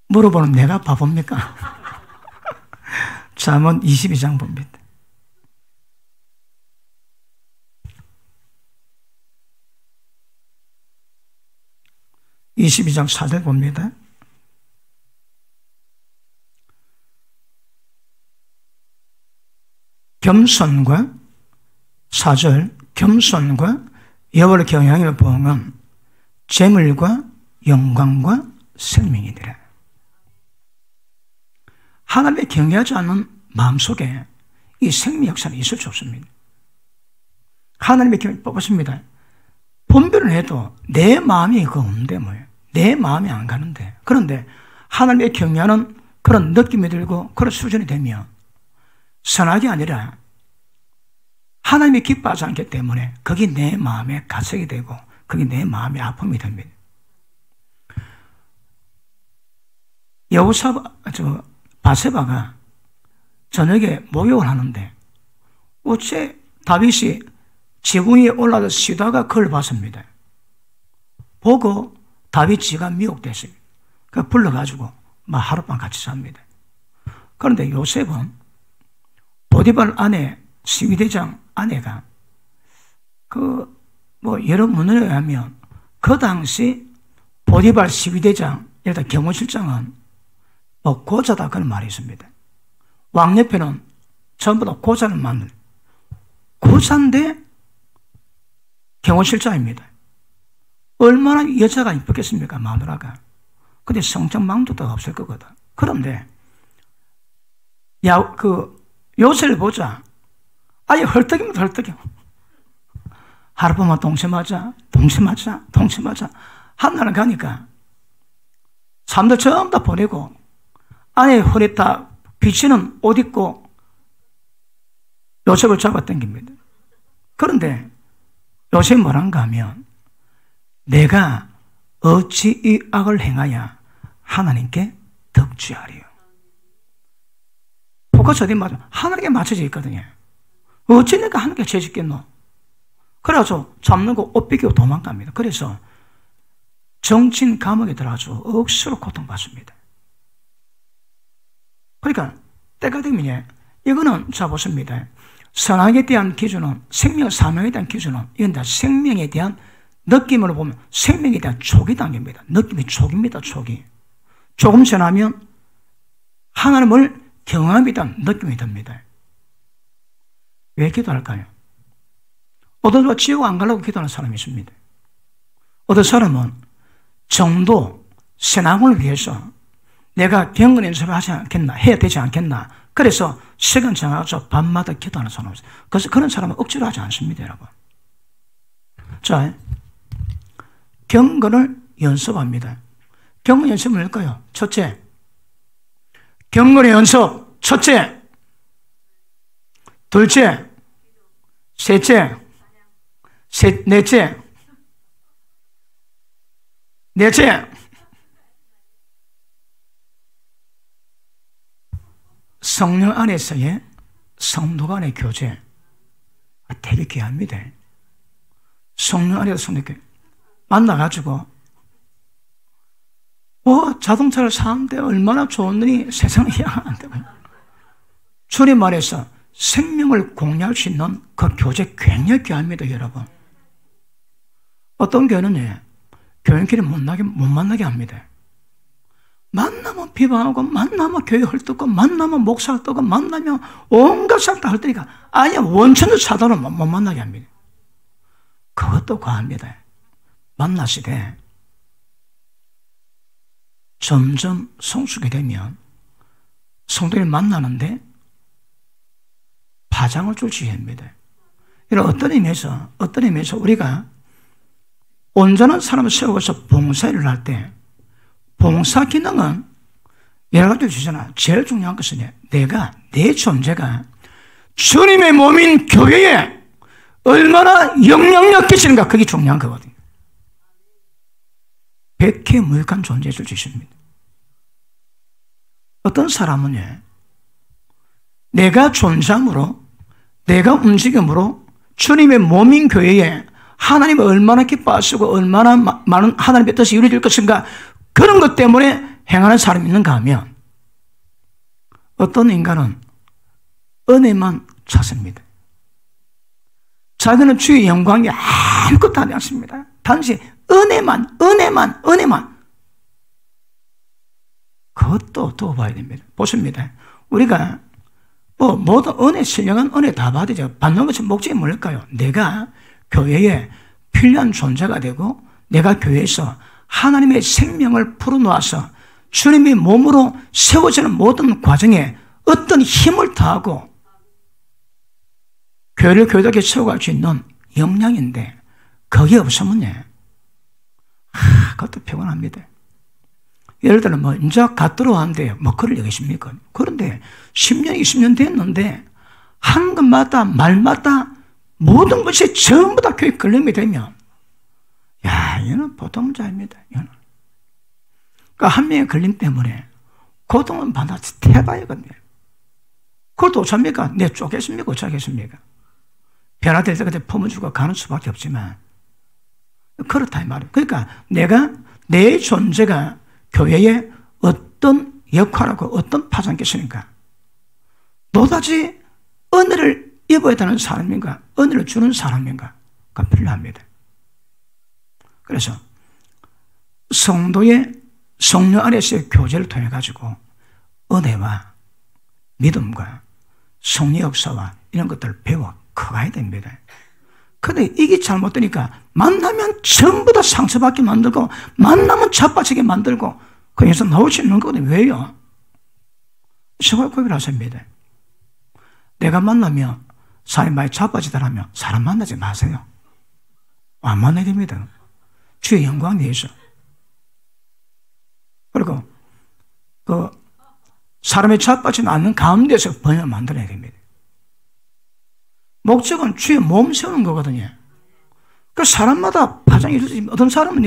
물어보는 내가 바보입니까? 잠언 22장 봅니다. 22장 4절 봅니다. 겸손과 4절 겸손과 여호와를 경외하며 보응은 재물과 영광과 생명이니라. 하나님의 경외하지 않는 마음속에 이 생명 역사는 있을 수 없습니다. 하나님의 경외 뽑았습니다. 분별을 해도 내 마음이 그거 없는데 뭐예요? 내 마음이 안 가는데. 그런데 하나님의 경외하는 그런 느낌이 들고 그런 수준이 되면 선악이 아니라 하나님이 기뻐하지 않기 때문에 그게 내 마음의 가책이 되고 그게 내 마음의 아픔이 됩니다. 바세바가 저녁에 목욕을 하는데 어째 다윗이 지붕 위에 올라서 쉬다가 그걸 봤습니다. 보고 다윗지가 미혹됐어요. 그래서 불러가지고 막 하룻밤 같이 삽니다. 그런데 요셉은 보디발 아내 시위대장 아내가 여러 문헌에 의하면 그 당시 보디발 시위대장 일단 경호실장은 고자다 그런 말이 있습니다. 왕 옆에는 전부 다 고자를 만든 고자인데 경호실장입니다. 얼마나 여자가 이쁘겠습니까? 마누라가. 근데 성적망도도 없을 거거든. 그런데 요새를 보자. 아예 헐떡입니다. 헐떡이요. 하룻밤만 동침하자. 한날은 가니까 사람들 전부 다 보내고 아내 허리 다 비치는 옷 입고 요셉을 잡아당깁니다. 그런데 요셉이 뭐란가 하면 내가 어찌 이 악을 행하여 하나님께 덕죄하리요. 똑같이 어디 맞아? 하나님께 맞춰져 있거든요. 어찌 내가 하나님께 죄짓겠노? 그래서 잡는 거 옷 뺏기고 도망갑니다. 그래서 정친 감옥에 들어가서 억수로 고통받습니다. 그러니까 때가 되면 이거는 자 보십니다. 선악에 대한 기준은 생명, 사명에 대한 기준은 이건 다 생명에 대한 느낌으로 보면 생명에 대한 촉이 당깁니다. 느낌이 촉입니다. 촉이. 조금 지나면 하나님을 경험에 대한 느낌이 듭니다. 왜 기도할까요? 어떤 사람은 지옥 안 가려고 기도하는 사람이 있습니다. 어떤 사람은 정도, 신앙을 위해서 내가 경건 연습을 하지 않겠나, 해야 되지 않겠나. 그래서 시간 정해서 밤마다 기도하는 사람이 있어요. 그래서 그런 사람은 억지로 하지 않습니다, 여러분. 자, 경건을 연습합니다. 경건 연습은 뭘까요? 첫째, 경건의 연습. 첫째, 둘째, 셋째, 넷째, 성령 안에서의 성도 간의 교제. 되게 귀합니다. 성령 안에서 성도 교제. 만나가지고, 자동차를 사는데 얼마나 좋으니 세상에 안 되고. 주님 말해서 생명을 공유할 수 있는 그 교제 굉장히 귀합니다, 여러분. 어떤 교회는 교인끼리 못 만나게 합니다. 만나면 비방하고, 만나면 교회 헐뜯고, 만나면 목사 헐뜯고, 만나면 온갖 사람 다 헐뜯으니까 아예 원천을 차단을 못 만나게 합니다. 그것도 과합니다. 만나시되 점점 성숙이 되면 성도를 만나는데 파장을 줄 지혜입니다. 이런 어떤 의미에서 우리가 온전한 사람을 세워서 봉사일을 할 때 봉사 기능은 여러 가지를 주잖아. 제일 중요한 것은 내 존재가 주님의 몸인 교회에 얼마나 영향력 끼치는가, 그게 중요한 거거든요. 백해무익한 존재를 주십니다. 어떤 사람은 내가 존재함으로, 내가 움직임으로 주님의 몸인 교회에 하나님을 얼마나 기뻐하시고 얼마나 많은 하나님의 뜻이 이루어질 것인가, 그런 것 때문에 행하는 사람이 있는가 하면, 어떤 인간은 은혜만 찾습니다. 자기는 주의 영광이 아무것도 하지 않습니다. 단지 은혜만. 그것도 두고 봐야 됩니다. 보십니다. 우리가 모든 은혜, 신령한 은혜 다 받으죠. 받는 것이 목적이 뭘까요? 내가 교회에 필요한 존재가 되고, 내가 교회에서 하나님의 생명을 풀어놓아서 주님의 몸으로 세워지는 모든 과정에 어떤 힘을 더하고 교회를 교회답게 세워갈 수 있는 역량인데, 그게 없으면 그것도 피곤합니다. 예를 들어 이제 갓 들어왔는데 그럴 얘기십니까? 그런데 10년, 20년 됐는데 한 것마다 말마다 모든 것이 전부 다 교회 걸림이 되면, 얘는 보통 문제입니다. 얘는. 그러니까 한 명의 걸림 때문에 고통은 받아서 태봐야거든요. 그것도 어쩝니까? 내 쪼겠습니까? 어쩌겠습니까? 변화될 때까지 품어주고 가는 수밖에 없지만, 그렇다 이 말이에요. 그러니까 내 존재가 교회에 어떤 역할하고 어떤 파장이 있으니까 노다지 은혜를 입어야 되는 사람인가, 은혜를 주는 사람인가가 필요합니다. 그래서 성도의 성령 안에서의 교제를 통해 가지고 은혜와 믿음과 성령 역사와 이런 것들을 배워 커가야 됩니다. 근데 이게 잘못되니까 만나면 전부 다 상처받게 만들고, 만나면 자빠지게 만들고, 거기서 나올 수 있는 거거든요. 왜요? 시골 고백을 하십니다. 내가 만나면 사람이 많이 자빠지더라면 사람 만나지 마세요. 안 만나야 됩니다. 주의 영광 위해서. 그리고 사람이 자빠지지 않는 가운데서 번영을 만들어야 됩니다. 목적은 주의 몸 세우는 거거든요. 그 사람마다 파장이 이루어지면, 어떤 사람은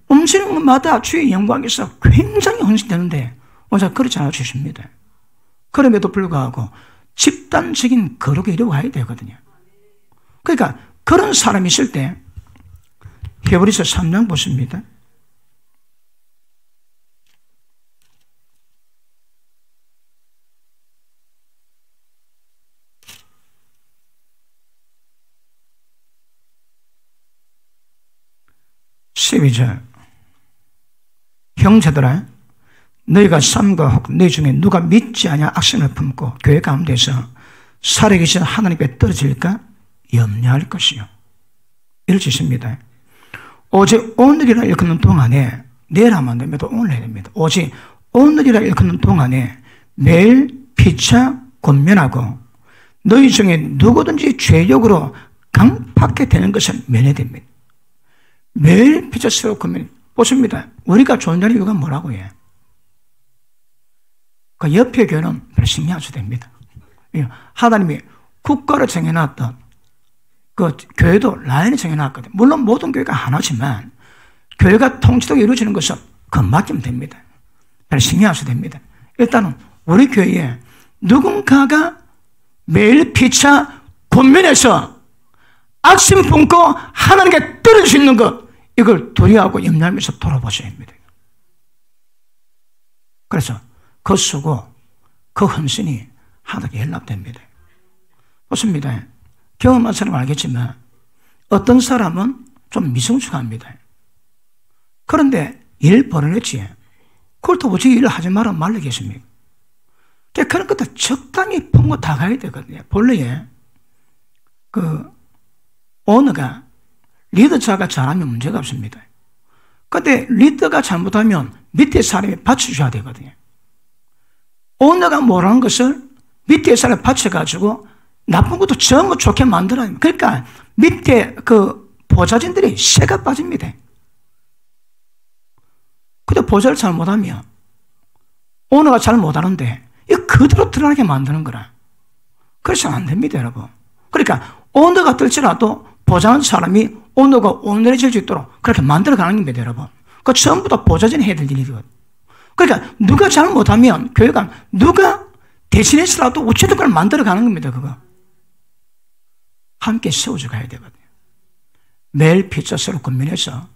움직이는 것마다 주의 영광에서 굉장히 헌신되는데 오늘 그렇지 않아 주십니다. 그럼에도 불구하고 집단적인 거룩에 이루어가야 되거든요. 그러니까 그런 사람이 있을 때 히브리서 3장 보십니다. 형제들아, 너희가 삶과 혹 너희 중에 누가 믿지 아니하 악신을 품고 교회 가운데서 살아계신 하나님께 떨어질까 염려할 것이요. 이렇게 있습니다. 오직 오늘이라 일컫는 동안에, 내일 하면 안 됩니다. 오늘 해야 됩니다. 오직 오늘이라 일컫는 동안에 매일 피차 권면하고 너희 중에 누구든지 죄욕으로 강팍해 되는 것을 면해야 됩니다. 매일 피차 쓰고 권면. 보십니다. 우리가 존재하는 이유가 뭐라고 해? 그 옆에 교회는 별 신경 안 써도 됩니다. 하나님이 국가를 정해놨던 그 교회도 라인을 정해놨거든요. 물론 모든 교회가 하나지만 교회가 통치되게 이루어지는 것은 그것 맡기면 됩니다. 별 신경 안 써도 됩니다. 일단은 우리 교회에 누군가가 매일 피차 권면해서 악심 품고 하나님께 떨어질 수 있는 것, 이걸 두려워하고 염려하면서 돌아보셔야 합니다. 그래서 그 수고, 그 헌신이 하나님께 연락됩니다. 좋습니다. 경험한 사람은 알겠지만 어떤 사람은 좀 미성숙합니다. 그런데 일 벌어냈지, 그걸 또 어찌 일을 하지 말라겠습니까? 그런 것도 적당히 품고 다 가야 되거든요. 본래 오너가, 리더자가 잘하면 문제가 없습니다. 그런데 리더가 잘못하면 밑에 사람이 받쳐줘야 되거든요. 오너가 뭐라는 것을 밑에 사람이 받쳐가지고 나쁜 것도 전부 좋게 만들어야 됩니다. 그러니까 밑에 보좌진들이 새가 빠집니다. 근데 보좌를 잘못하면 오너가 잘 못하는데 이 그대로 드러나게 만드는 거라. 그래서는 안 됩니다, 여러분. 그러니까 오너가 들지라도 보좌하는 사람이 오너가 온전해질 수 있도록 그렇게 만들어가는 겁니다, 여러분. 그 전부 다 보좌진이 해야 될 일이거든요. 그러니까 누가 잘 못하면 교회가 누가 대신해서라도 어쨌든 그걸 만들어가는 겁니다, 그거. 함께 세워져 가야 되거든요. 매일 피자 서로 건면해서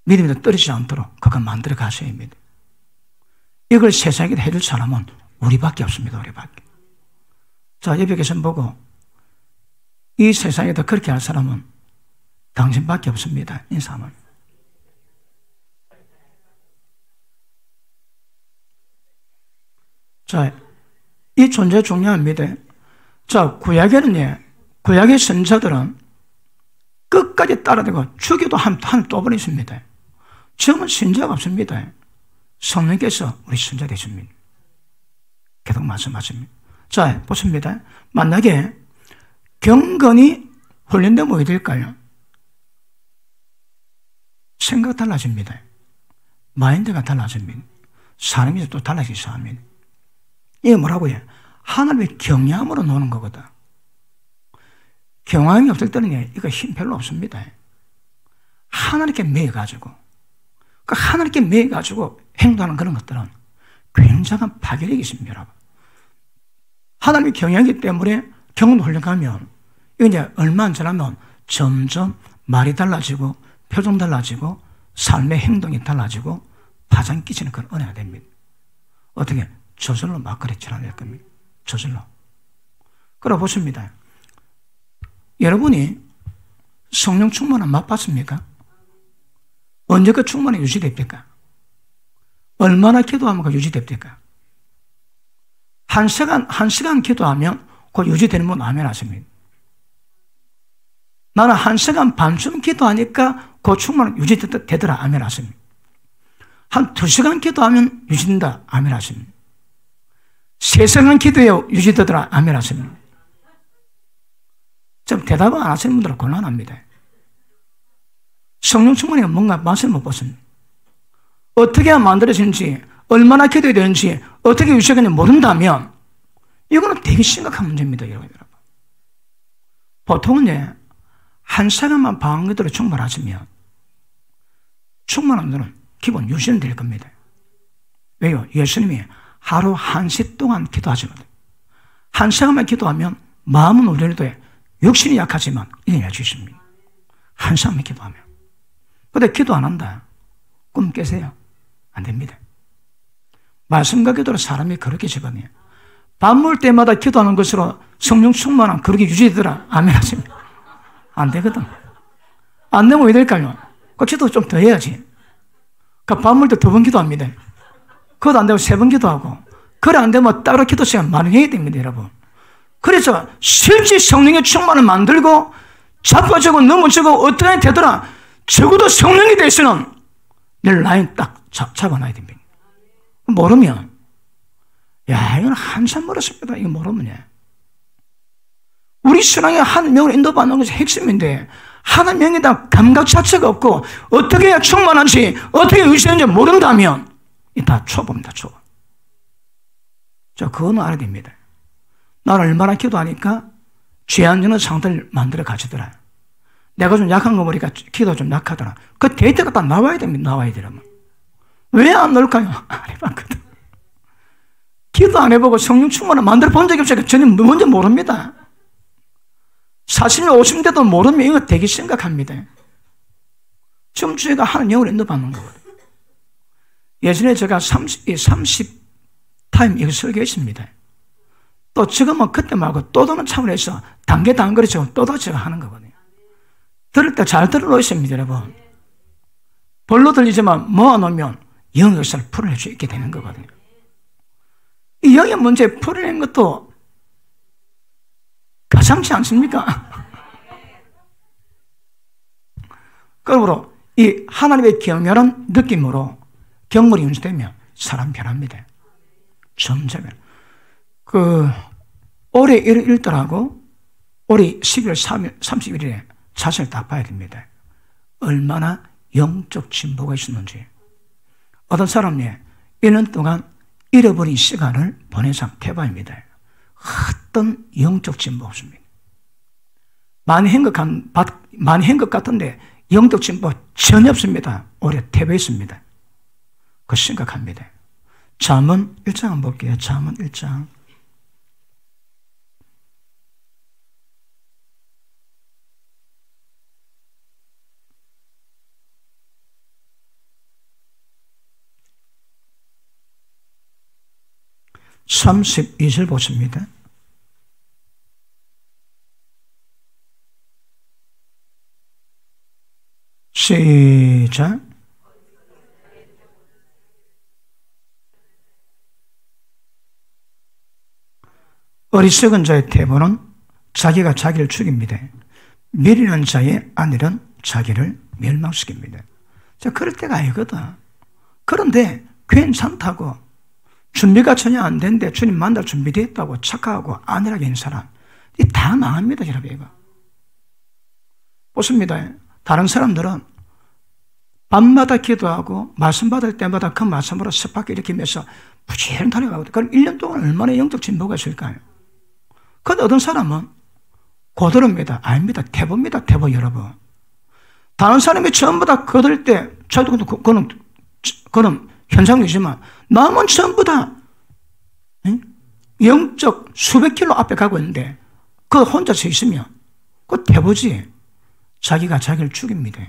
믿음이 떨어지지 않도록 그걸 만들어 가셔야 합니다. 이걸 세상에 해줄 사람은 우리밖에 없습니다, 우리밖에. 자, 옆에 계신 보고 이 세상에다 그렇게 할 사람은 당신밖에 없습니다. 인사하면. 자, 이 존재 중요합니다. 자, 구약에는요, 구약의 선자들은 끝까지 따라다니고 죽여도 한 또 버렸습니다. 지금은 신자가 없습니다. 성령께서 우리 신자 되십니다. 계속 말씀하십니다. 자, 보십니다. 만약에 경건이 훈련되면 뭐 될까요? 생각 달라집니다. 마인드가 달라집니다. 사람이 또 달라지기 시작합니다. 이게 뭐라고요? 하나님의 경외함으로 노는 거거든. 경외함이 없을 때는 이거 힘 별로 없습니다. 하나님께 매여가지고, 그 하나님께 매여가지고 행동하는 그런 것들은 굉장한 파괴력이 있습니다, 여러분. 하나님이 경외하기 때문에 경험 훈련하면 이거 이제 얼마 안 지나면 점점 말이 달라지고 표정 달라지고 삶의 행동이 달라지고 파장 끼치는 그런 은혜가 됩니다. 어떻게? 저절로 막걸리 지나낼 겁니다. 저절로. 그러고 보십니다. 여러분이 성령 충만한 맛봤습니까? 언제 그 충만이 유지됩니까? 얼마나 기도하면 그 유지됩니까? 한 시간 기도하면 그 유지되는 분 아멘 하십니다. 나는 1시간 반쯤 기도하니까 그 충만 유지되더라 아멘 하십니다. 한 2시간 기도하면 유지된다 아멘 하십니다. 3시간 기도해요 유지되더라 아멘 하십니다. 좀 대답을 안 하시는 분들은 곤란합니다. 성령 충만이 뭔가 맛을 못 봤습니다. 어떻게 만들어지는지, 얼마나 기도해야 되는지, 어떻게 유지해야 되는지 모른다면 이거는 되게 심각한 문제입니다, 여러분. 보통은 1시간만 방언기도로 충만하시면 충만한 분들은 기본 유지는 될 겁니다. 왜요? 예수님이 하루 1시 동안 기도하시거든요. 1시간만 기도하면 마음은 우려도 육신이 약하지만 이겨낼 수 있습니다. 1시간만 기도하면. 근데 기도 안 한다. 꿈 깨세요. 안 됩니다. 말씀과 기도로 사람이 그렇게 집어내요. 밥 먹을 때마다 기도하는 것으로 성령 충만한 그렇게 유지되더라. 아멘 하십니다. 안 되거든. 안 되면 왜 될까요? 그 기도 좀 더 해야지. 그 밥 먹을 때 2번 기도합니다. 그것도 안 되고 3번 기도하고. 그래 안 되면 따로 기도 시간 마련해야 됩니다, 여러분. 그래서 실제 성령의 충만을 만들고 자빠지고 넘어지고 어떻게 되더라. 적어도 성령이 되시는 늘 라인 딱 잡아놔야 됩니다. 모르면 야 이건 한참 멀었습니다. 이거 모르면 우리 신앙에 한 명을 인도받는 것이 핵심인데 하나님 명에 대한 감각 자체가 없고 어떻게 해야 충만한지 어떻게 유지되는지 모른다면 이 다 초보입니다. 초보. 자, 그거는 알아야 됩니다. 나는 얼마나 기도하니까 죄 안 지는 상태를 만들어 가지더라. 내가 좀 약한 거 보니까 기도 좀 약하더라. 그 데이터가 딱 나와야 됩니다. 나와야 되려면. 왜 안 넣을까요? 안 해봤거든. 기도 안 해보고 성령 충만을 만들어 본 적이 없으니까 저는 뭔지 모릅니다. 40년, 50대도 모르면 이거 되게 심각합니다. 지금 저희가 하는 영을 인도받는 거거든요. 예전에 제가 30 타임 이거 설교했습니다. 또 지금은 그때 말고 또 다른 차원에서 단계 단거리처럼 또다시 제가 하는 거거든요. 들을 때 잘 들어놓으십니다, 여러분. 벌로 들리지만 모아놓으면 영의 역사를 풀어낼 수 있게 되는 거거든요. 이 영의 문제 풀어내는 것도 가상치 않습니까? 그러므로 이 하나님의 경멸한 느낌으로 경물이 운수되면 사람 변합니다. 점점. 올해 1일달하고 올해 12월 31일에 자신을 딱 봐야 됩니다. 얼마나 영적 진보가 있었는지. 어떤 사람이 1년 동안 잃어버린 시간을 보낸 상태입니다. 어떤 영적 진보 없습니다. 많이 한 것 같은데 영적 진보 전혀 없습니다. 오히려 퇴보했습니다. 그거 심각합니다. 잠언 1장 한번 볼게요. 잠언 1장. (32절) 보십니다. 시작. 어리석은 자의 태보는 자기가 자기를 죽입니다. 미련한 자의 아내는 자기를 멸망시킵니다. 자, 그럴 때가 아니거든. 그런데 괜찮다고 준비가 전혀 안 됐는데 주님 만날 준비됐다고 착각하고 안일하게 있는 사람, 이 다 망합니다. 여러분. 보십니다. 다른 사람들은 밤마다 기도하고 말씀 받을 때마다 그 말씀으로 습하게 일으키면서 부지런히 달려가거든요. 그럼 1년 동안 얼마나 영적 진보가 있을까요? 그런데 어떤 사람은 고도릅니다. 아닙니다. 태보입니다. 태보 여러분. 다른 사람이 전부 다 거들 때, 저도 그건 현상이지만 남은 전부 다 영적 수백 킬로 앞에 가고 있는데 그 혼자 서 있으면 그 태보지. 자기가 자기를 죽입니다.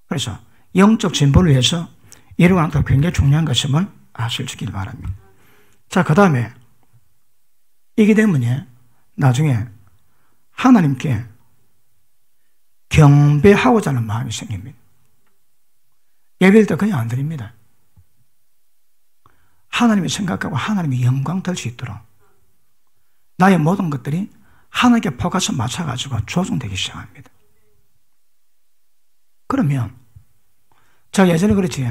그래서 영적 진보를 위해서 이러한 것도 굉장히 중요한 것임을 아시길 바랍니다. 자, 그 다음에 이게 되면 나중에 하나님께 경배하고자 하는 마음이 생깁니다. 예배할 때 그냥 안 드립니다. 하나님이 생각하고 하나님이 영광 될 수 있도록 나의 모든 것들이 하나님께 포커스 맞춰가지고 조정되기 시작합니다. 그러면 제가 예전에 그랬지,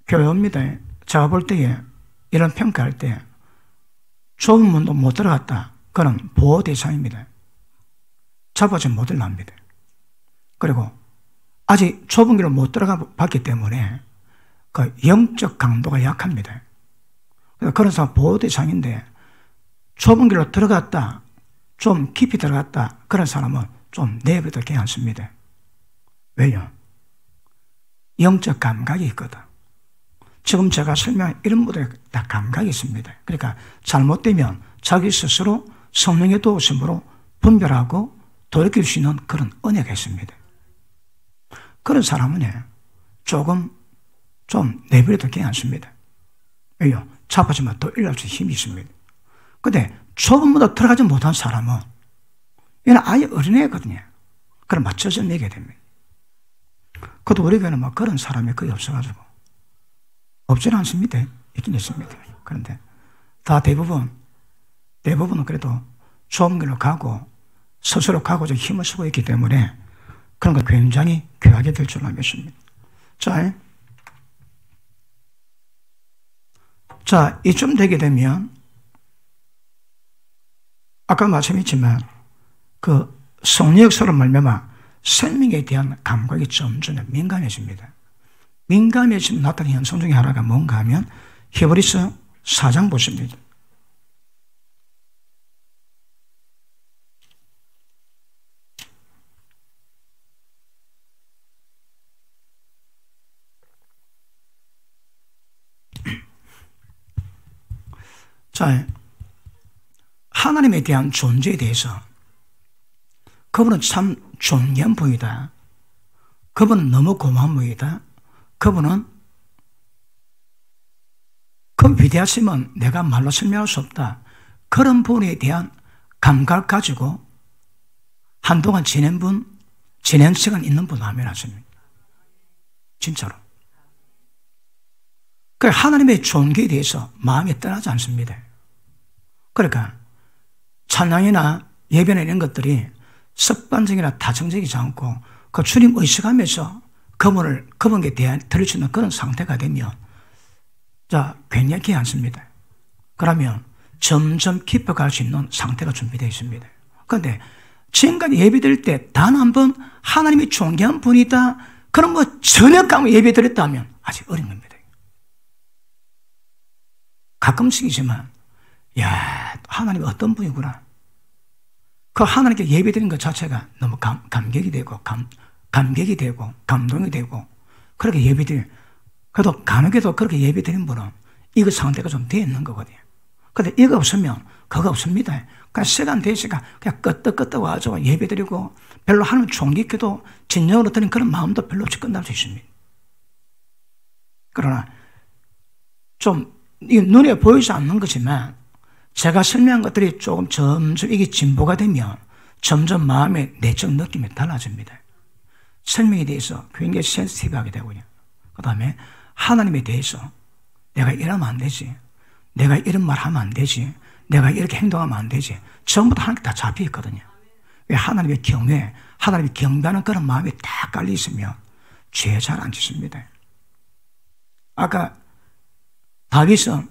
교회입니다. 제가 볼 때에 이런 평가할 때 좁은 문도 못 들어갔다, 그건 보호 대상입니다. 잡아지 못할랍니다. 그리고 아직 좁은 길을 못 들어가 봤기 때문에 그 영적 강도가 약합니다. 그래서 그런 사람 보호 대상인데 좁은 길로 들어갔다, 좀 깊이 들어갔다, 그런 사람은 좀 내버려 괜찮습니다. 왜요? 영적 감각이 있거든. 지금 제가 설명한 이런 분들이 다 감각이 있습니다. 그러니까 잘못되면 자기 스스로 성령의 도우심으로 분별하고 돌이킬 수 있는 그런 은혜가 있습니다. 그런 사람은 조금 좀 내버려도 괜찮습니다. 왜요? 잡아주면 더 일어날 수 힘이 있습니다. 근데 좁은 문으로 들어가지 못한 사람은 얘는 아예 어린애거든요. 그럼 맞춰서 내게 됩니다. 그것도 우리 교회는 뭐 그런 사람이 거의 없어가지고, 없지는 않습니다. 있긴 있습니다. 그런데 다 대부분은 그래도 좁은 길로 가고 스스로 가고자 힘을 쓰고 있기 때문에 그런 거 굉장히 귀하게 될 줄로 믿습니다. 자, 이쯤 되게 되면 아까 말씀했지만 그 성령의 서로 말미암아 생명에 대한 감각이 점점 민감해집니다. 민감해지면 나타나는 현상 중에 하나가 뭔가 하면 히브리서 4장 보십니다. 자, 하나님에 대한 존재에 대해서 그분은 참 존귀한 분이다. 그분은 너무 고마운 분이다. 그분은 그 위대하심은 내가 말로 설명할 수 없다. 그런 분에 대한 감각을 가지고 한동안 지낸 시간 있는 분 아멘 하십니다. 진짜로. 그래, 하나님의 존귀에 대해서 마음이 떠나지 않습니다. 그러니까 찬양이나 예배나 이런 것들이 습관적이나 다정적이지 않고 그 주님 의식하면서 그분에 대해 들을 수 있는 그런 상태가 되면 자, 굉장히 않습니다. 그러면 점점 깊어갈 수 있는 상태가 준비되어 있습니다. 그런데 지금까지 예배드릴 때 단 한 번 하나님이 존귀한 분이다, 그럼 뭐 전혀 까먹고 예배 드렸다면 아직 어린 겁니다. 가끔씩이지만, 야, 하나님이 어떤 분이구나. 그 하나님께 예배 드리는 것 자체가 너무 감격이 되고, 감격이 되고, 감동이 되고, 그렇게 예배 드리는, 그래도 간혹에도 그렇게 예배 드리는 분은 이거 상태가 좀 되어 있는 거거든요. 근데 이거 없으면 그거 없습니다. 그냥 시간 되시가 그냥 끄떡끄떡 와서 예배 드리고, 별로 하나님 존귀케도 진정으로 드리는 그런 마음도 별로 없이 끝날 수 있습니다. 그러나, 좀, 이게 눈에 보이지 않는 거지만 제가 설명한 것들이 조금 점점 이게 진보가 되면 점점 마음의 내적 느낌이 달라집니다. 생명에 대해서 굉장히 센시티브하게 되고요. 그 다음에 하나님에 대해서 내가 이러면 안 되지, 내가 이런 말 하면 안 되지, 내가 이렇게 행동하면 안 되지, 전부 다 하나님께 다 잡혀 있거든요. 왜? 하나님의 경외, 하나님의 경배하는 그런 마음이 딱 깔려 있으면 죄 잘 안 짓습니다. 아까 다윗은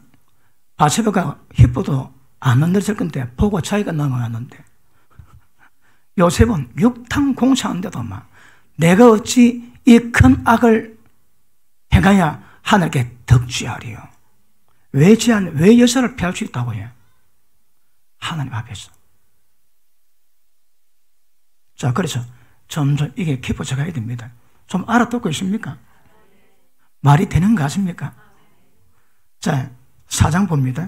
바세바가 힙보도 안 만들었을 건데 보고 자기가 넘어갔는데, 요셉은 육탕 공사하는데도 막 내가 어찌 이 큰 악을 행하여 하늘께 덕지하리요. 왜 여자를 피할 수 있다고 해요? 하나님 앞에서. 자, 그래서 점점 이게 깊어져 가야 됩니다. 좀 알아듣고 있습니까? 말이 되는 거 같습니까? 자, 4장 봅니다.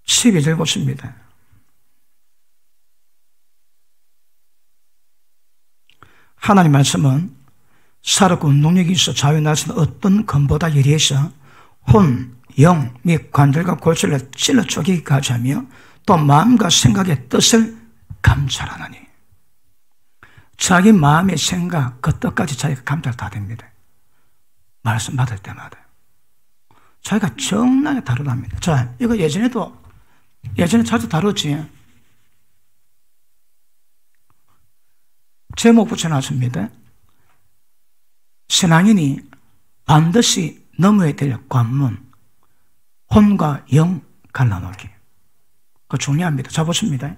12절 보십니다. 하나님 말씀은 살았고 능력이 있어 자유에 나서는 어떤 검보다 예리해서 혼, 영 및 관절과 골절을 찔러 쪼개기까지 하며 또 마음과 생각의 뜻을 감찰하나니. 자기 마음의 생각, 그 뜻까지 자기가 감찰 다 됩니다. 말씀 받을 때마다. 자기가 정나게 다루답니다. 자, 이거 예전에 자주 다뤘지. 제목 붙여놨습니다. 신앙인이 반드시 넘어야 될 관문, 혼과 영 갈라놓기. 그거 중요합니다. 자, 보십니다.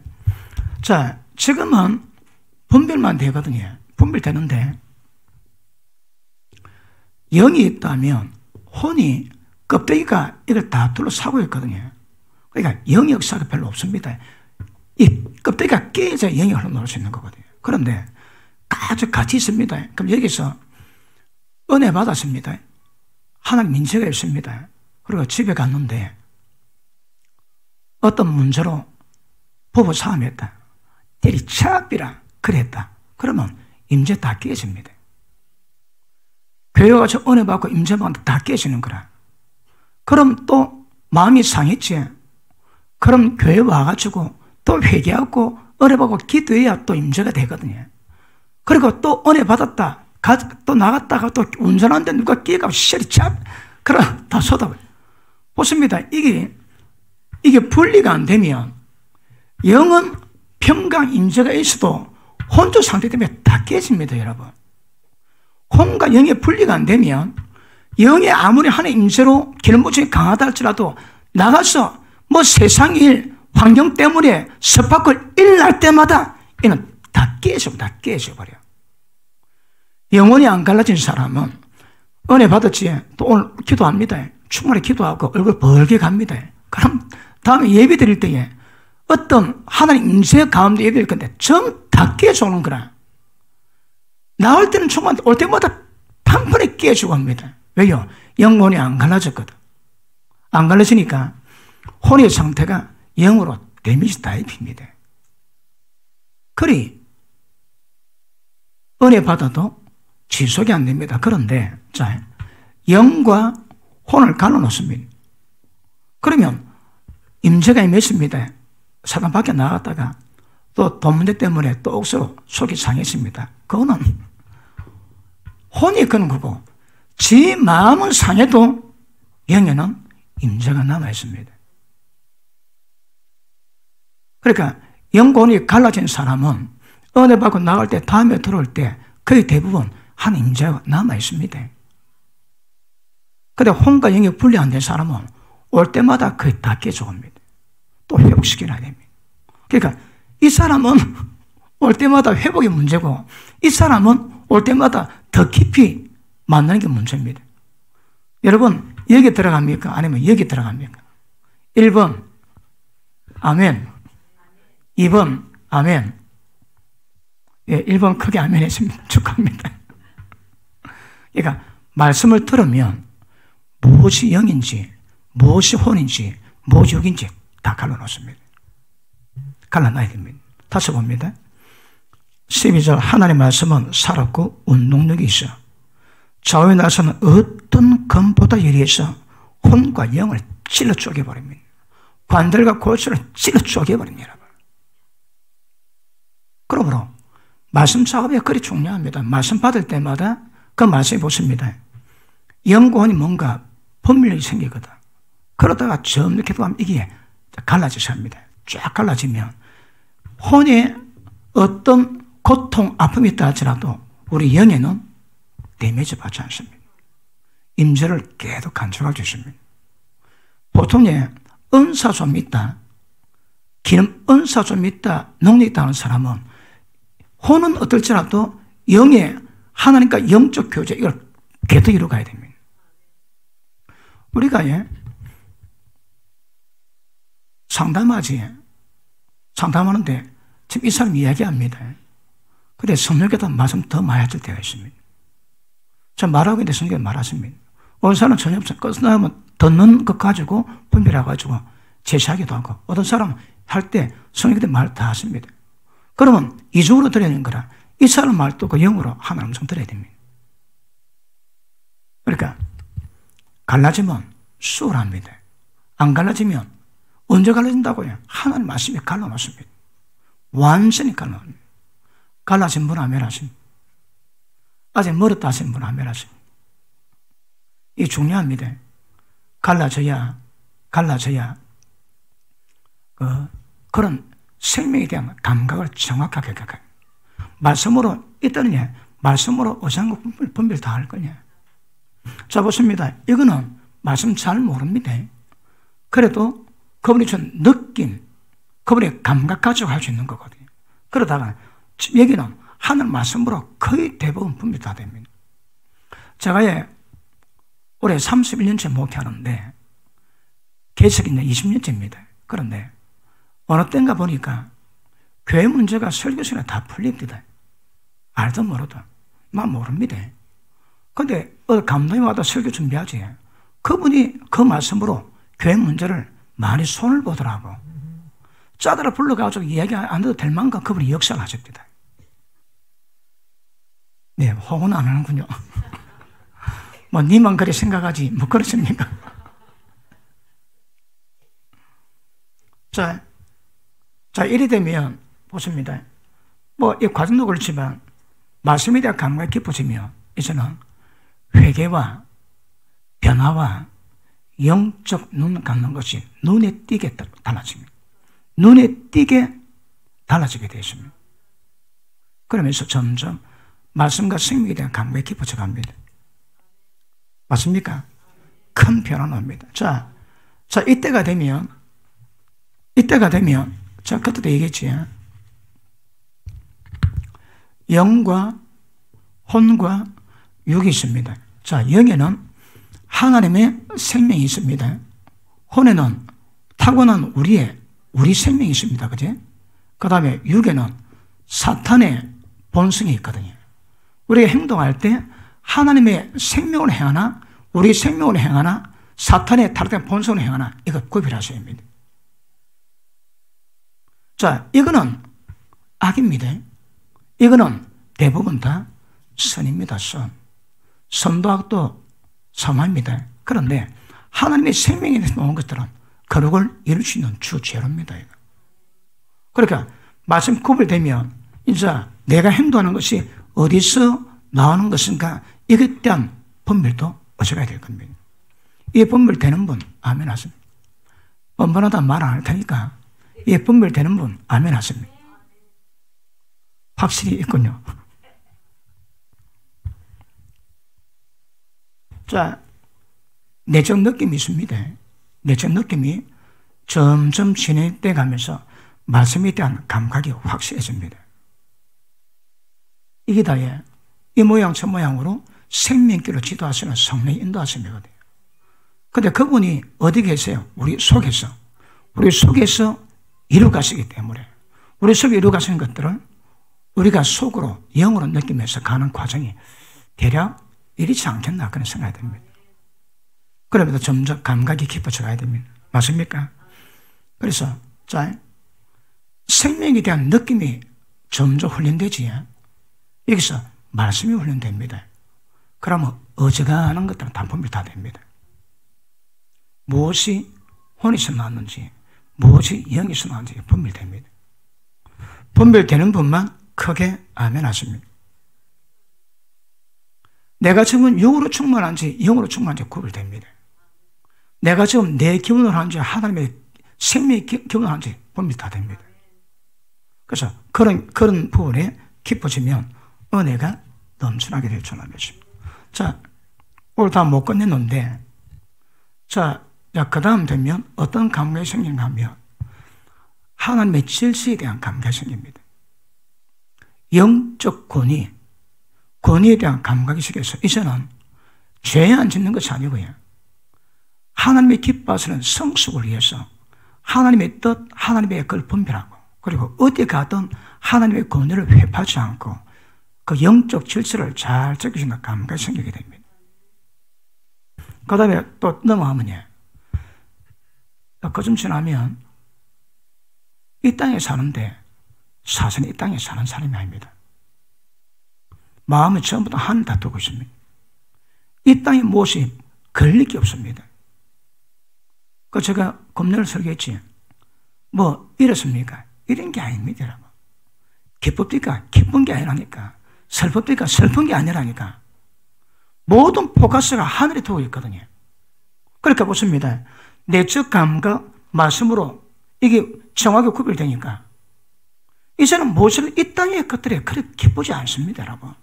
자, 지금은 분별만 되거든요. 분별되는데, 영이 있다면 혼이, 껍데기가 이걸 다 둘러싸고 있거든요. 그러니까 영의 역사가 별로 없습니다. 이 껍데기가 깨져야 영이 흘러나올 수 있는 거거든요. 그런데 아주 같이 있습니다. 그럼 여기서 은혜 받았습니다. 하나님 민재가 있습니다. 그리고 집에 갔는데 어떤 문제로 부부 싸움했다, 때리차비라 그랬다. 그러면 임재 다 깨집니다. 교회 와서 은혜 받고 임재 받는데 다 깨지는 거라. 그럼 또 마음이 상했지. 그럼 교회 와가지고 또 회개하고 은혜 받고 기도해야 또 임재가 되거든요. 그리고 또 은혜 받았다, 또 나갔다가 또 운전하는데 누가 끼어가고 시절이 참, 그럼 다 쏟아버려. 보십니다. 이게 분리가 안 되면 영은 평강 임재가 있어도 혼조 상태 때문에 다 깨집니다, 여러분. 혼과 영의 분리가 안 되면 영이 아무리 하나의 임재로 길무중이 강하다 할지라도 나가서 뭐 세상 일, 환경 때문에 섭박을 일날 때마다 이는 다 깨져버려. 영혼이 안 갈라진 사람은 은혜 받았지, 또 오늘 기도합니다. 충분히 기도하고 얼굴 벌게 갑니다. 그럼 다음에 예배 드릴 때에 어떤 하나님 임재 가운데 예배 드릴 건데 전 다 깨져오는 거라. 나올 때는 정말 올 때마다 판판히 깨지고 합니다. 왜요? 영혼이 안 갈라졌거든. 안 갈라지니까 혼의 상태가 영으로 데미지 다 입힙니다. 그리 은혜 받아도 지속이 안 됩니다. 그런데 자, 영과 혼을 갈라놓습니다. 그러면 임재가 임했습니다. 사단 밖에 나갔다가 또 돈 문제 때문에 또 옥수로 속이 상했습니다. 그거는 혼이 그런 거고, 지 마음은 상해도 영에는 임재가 남아있습니다. 그러니까 영과 혼이 갈라진 사람은 은혜 받고 나갈 때, 다음에 들어올 때 거의 대부분 한 임재가 남아있습니다. 그런데 혼과 영이 분리 안 된 사람은 올 때마다 거의 다 깨져옵니다. 또 회복시켜야 됩니다. 그러니까 이 사람은 올 때마다 회복이 문제고, 이 사람은 올 때마다 더 깊이 만나는 게 문제입니다. 여러분, 여기 들어갑니까? 아니면 여기 들어갑니까? 1번, 아멘. 2번, 아멘. 예, 1번 크게 아멘 했습니다. 축하합니다. 그러니까, 말씀을 들으면 무엇이 영인지, 무엇이 혼인지, 무엇이 육인지 다 갈라놓습니다. 갈라놔야 됩니다. 다시 봅니다. 12절, 하나님의 말씀은 살았고 운동력이 있어 좌우에 나서는 어떤 검보다 예리해서 혼과 영을 찔러 쪼개버립니다. 관절과 골수를 찔러 쪼개버립니다. 그러므로 말씀 작업이 그리 중요합니다. 말씀 받을 때마다 그 말씀이 보십니다. 영과 혼이 뭔가 분별력이 생기거든. 그러다가 점 이렇게 하면 이게 갈라져서 합니다. 쫙 갈라지면 혼의 어떤 고통, 아픔이 있다 할지라도 우리 영에는 데미지 받지 않습니다. 임재를 계속 간직할 수 있습니다. 보통 은사 좀 있다, 기름 은사 좀 있다, 능력이 있다 하는 사람은 혼은 어떨지라도 영의 하나님과 영적 교제 이걸 계속 이루어가야 됩니다. 우리가 상담하는데 지금 이 사람 이야기합니다. 근데 성령께서 말씀 더 많이 하실 때가 있습니다. 저 말하고 있는데 성령이 말하십니다. 어떤 사람은 전혀 없어요. 어떤 사람은 듣는 것 가지고 분별해가지고 제시하기도 하고, 어떤 사람은 할 때 성령께서 말 다 하십니다. 그러면 이중으로 들어야 되는 거라 이 사람 말도 그 영으로 하나님 음성 들어야 됩니다. 그러니까 갈라지면 수월합니다. 안 갈라지면 언제 갈라진다고요? 하나님 말씀이 갈라놓습니다. 완전히 갈라놓습니다. 갈라진 분 아멘 하십니다. 아직 멀었다 하신 분 아멘 하십니다. 이게 중요합니다. 갈라져야 그런 생명에 대한 감각을 정확하게 갖게. 말씀으로 있다느냐, 말씀으로 어장과 분별 다 할 거냐. 자, 보십니다. 이거는 말씀 잘 모릅니다. 그래도 그분이 준 느낌, 그분의 감각 가지고 할 수 있는 거거든요. 그러다가 여기는 하늘 말씀으로 거의 대부분 분별 다 됩니다. 제가 올해 31년째 목회하는데 개척이 이제 20년째입니다. 그런데 어느 때인가 보니까 교회 문제가 설교 시간에 다 풀립니다. 알도 모르도. 난 모릅니다. 근데 감독이 와도 설교 준비하지. 그분이 그 말씀으로 교회 문제를 많이 손을 보더라고. 짜들어 불러가지고 이야기 안 해도 될 만큼 그분이 역사를 하십니다. 네, 호응 안 하는군요. 뭐, 니만 그래 생각하지, 뭐, 그렇습니까? 자, 이래 되면, 보십니다. 뭐, 이 과정도 그렇지만, 말씀에 대한 감각이 깊어지면, 이제는 회개와 변화와 영적 눈 감는 것이 눈에 띄게 달라집니다. 눈에 띄게 달라지게 되어 있습니다. 그러면서 점점 말씀과 생명에 대한 감각이 깊어져 갑니다. 맞습니까? 큰 변화가 옵니다. 자, 이때가 되면, 자, 그때도 얘기했지. 영과 혼과 육이 있습니다. 자, 영에는 하나님의 생명이 있습니다. 혼에는 타고난 우리 생명이 있습니다. 그지? 그 다음에 육에는 사탄의 본성이 있거든요. 우리가 행동할 때 하나님의 생명을 행하나, 우리 생명을 행하나, 사탄의 타락된 본성을 행하나, 이거 구별하셔야 합니다. 자, 이거는 악입니다. 이거는 대부분 다 선입니다. 선도 악도 sam합니다. 그런데 하나님의 생명에 대해서 나온 것들은 거룩을 이룰 수 있는 주제로입니다. 그러니까 말씀 구별되면 이제 내가 행동하는 것이 어디서 나오는 것인가, 이것에 대한 분별도 어져가야 될 겁니다. 이 분별되는 분 아멘 하십니다. 뻔뻔하다 말 안 할 테니까 이 분별되는 분 아멘 하십니다. 확실히 있군요. 자, 내적 느낌이 있습니다. 내적 느낌이 점점 진행돼 가면서 말씀에 대한 감각이 확실해집니다. 이게 다예요. 이 모양 저 모양으로 생명길로 지도하시는 성령이 인도하심이거든요. 근데 그분이 어디 계세요? 우리 속에서 이루가시기 때문에 우리 속에 이루가시는 것들을 우리가 속으로 영으로 느끼면서 가는 과정이 대략 이렇지 않겠나 그런 생각이 듭니다. 그러면서 점점 감각이 깊어져 가야 됩니다. 맞습니까? 그래서 자, 생명에 대한 느낌이 점점 훈련되지. 여기서 말씀이 훈련됩니다. 그러면 어지간한 것들은 다 분별 다 됩니다. 무엇이 혼에서 나왔는지 무엇이 영에서 나왔는지 분별됩니다. 분별되는 분만 크게 아멘 하십니다. 내가 지금 영으로 충만한지 영으로 충만한지 구별됩니다. 내가 지금 내 기분으로 하는지 하나님의 생명의 기분으로 하는지 분별 다 됩니다. 그래서 그런 부분에 깊어지면 은혜가 넘쳐나게 될 줄 믿습니다. 자, 오늘 다 못 끝냈는데, 자, 그 다음 되면 어떤 감각이 생기는가 하면 하나님의 질서에 대한 감각이 생깁니다. 영적 권위에 대한 감각이 생겨서 이제는 죄 안 짓는 것이 아니고요. 하나님의 기뻐하시는 성숙을 위해서 하나님의 뜻, 하나님의 그걸 분별하고 그리고 어디 가든 하나님의 권위를 회피하지 않고 그 영적 질서를 잘 지키시는 감각이 생기게 됩니다. 그 다음에 또 넘어가면요. 그 좀 지나면 이 땅에 사는데 사실은 이 땅에 사는 사람이 아닙니다. 마음은 전부 다 하늘 다 두고 있습니다. 이 땅에 무엇이 걸릴 게 없습니다. 그 제가 금요일 설교했지. 뭐 이렇습니까? 이런 게 아닙니다, 여러분. 기쁩니까? 기쁜 게 아니라니까. 슬픕니까? 슬픈 게 아니라니까. 모든 포커스가 하늘에 두고 있거든요. 그러니까 보십니다. 내적 감각, 말씀으로 이게 정확하게 구별되니까 이제는 무엇을 이 땅의 것들에 그렇게 기쁘지 않습니다, 여러분.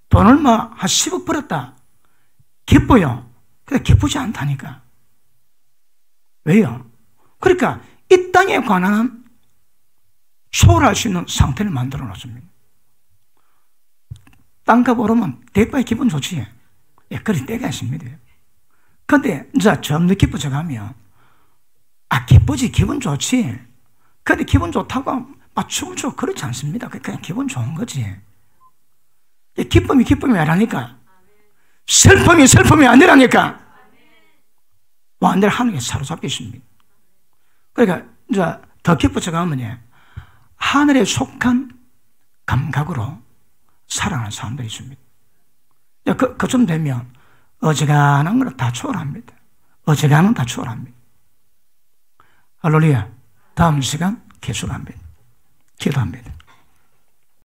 돈 얼마 한 10억 벌었다. 기뻐요. 근데 기쁘지 않다니까. 왜요? 그러니까 이 땅에 관한 초월할 수 있는 상태를 만들어 놨습니다. 땅값 오르면 대파에 기분 좋지. 예, 그럴 때가 있습니다. 근데 이제 좀 더 기뻐져 가면 기쁘지, 기분 좋지. 근데 기분 좋다고 막 춤을 추고 그렇지 않습니다. 그냥 기분 좋은 거지. 기쁨이 아니라니까. 슬픔이 아니라니까. 완전히 하늘에 사로잡혀 있습니다. 그러니까 이제 더 기뻐져 가면 하늘에 속한 감각으로 살아가는 사람들이 있습니다. 그쯤 되면 어지간한 걸 다 초월합니다. 어지간한 다 초월합니다. 할렐루야. 다음 시간 계속합니다. 기도합니다.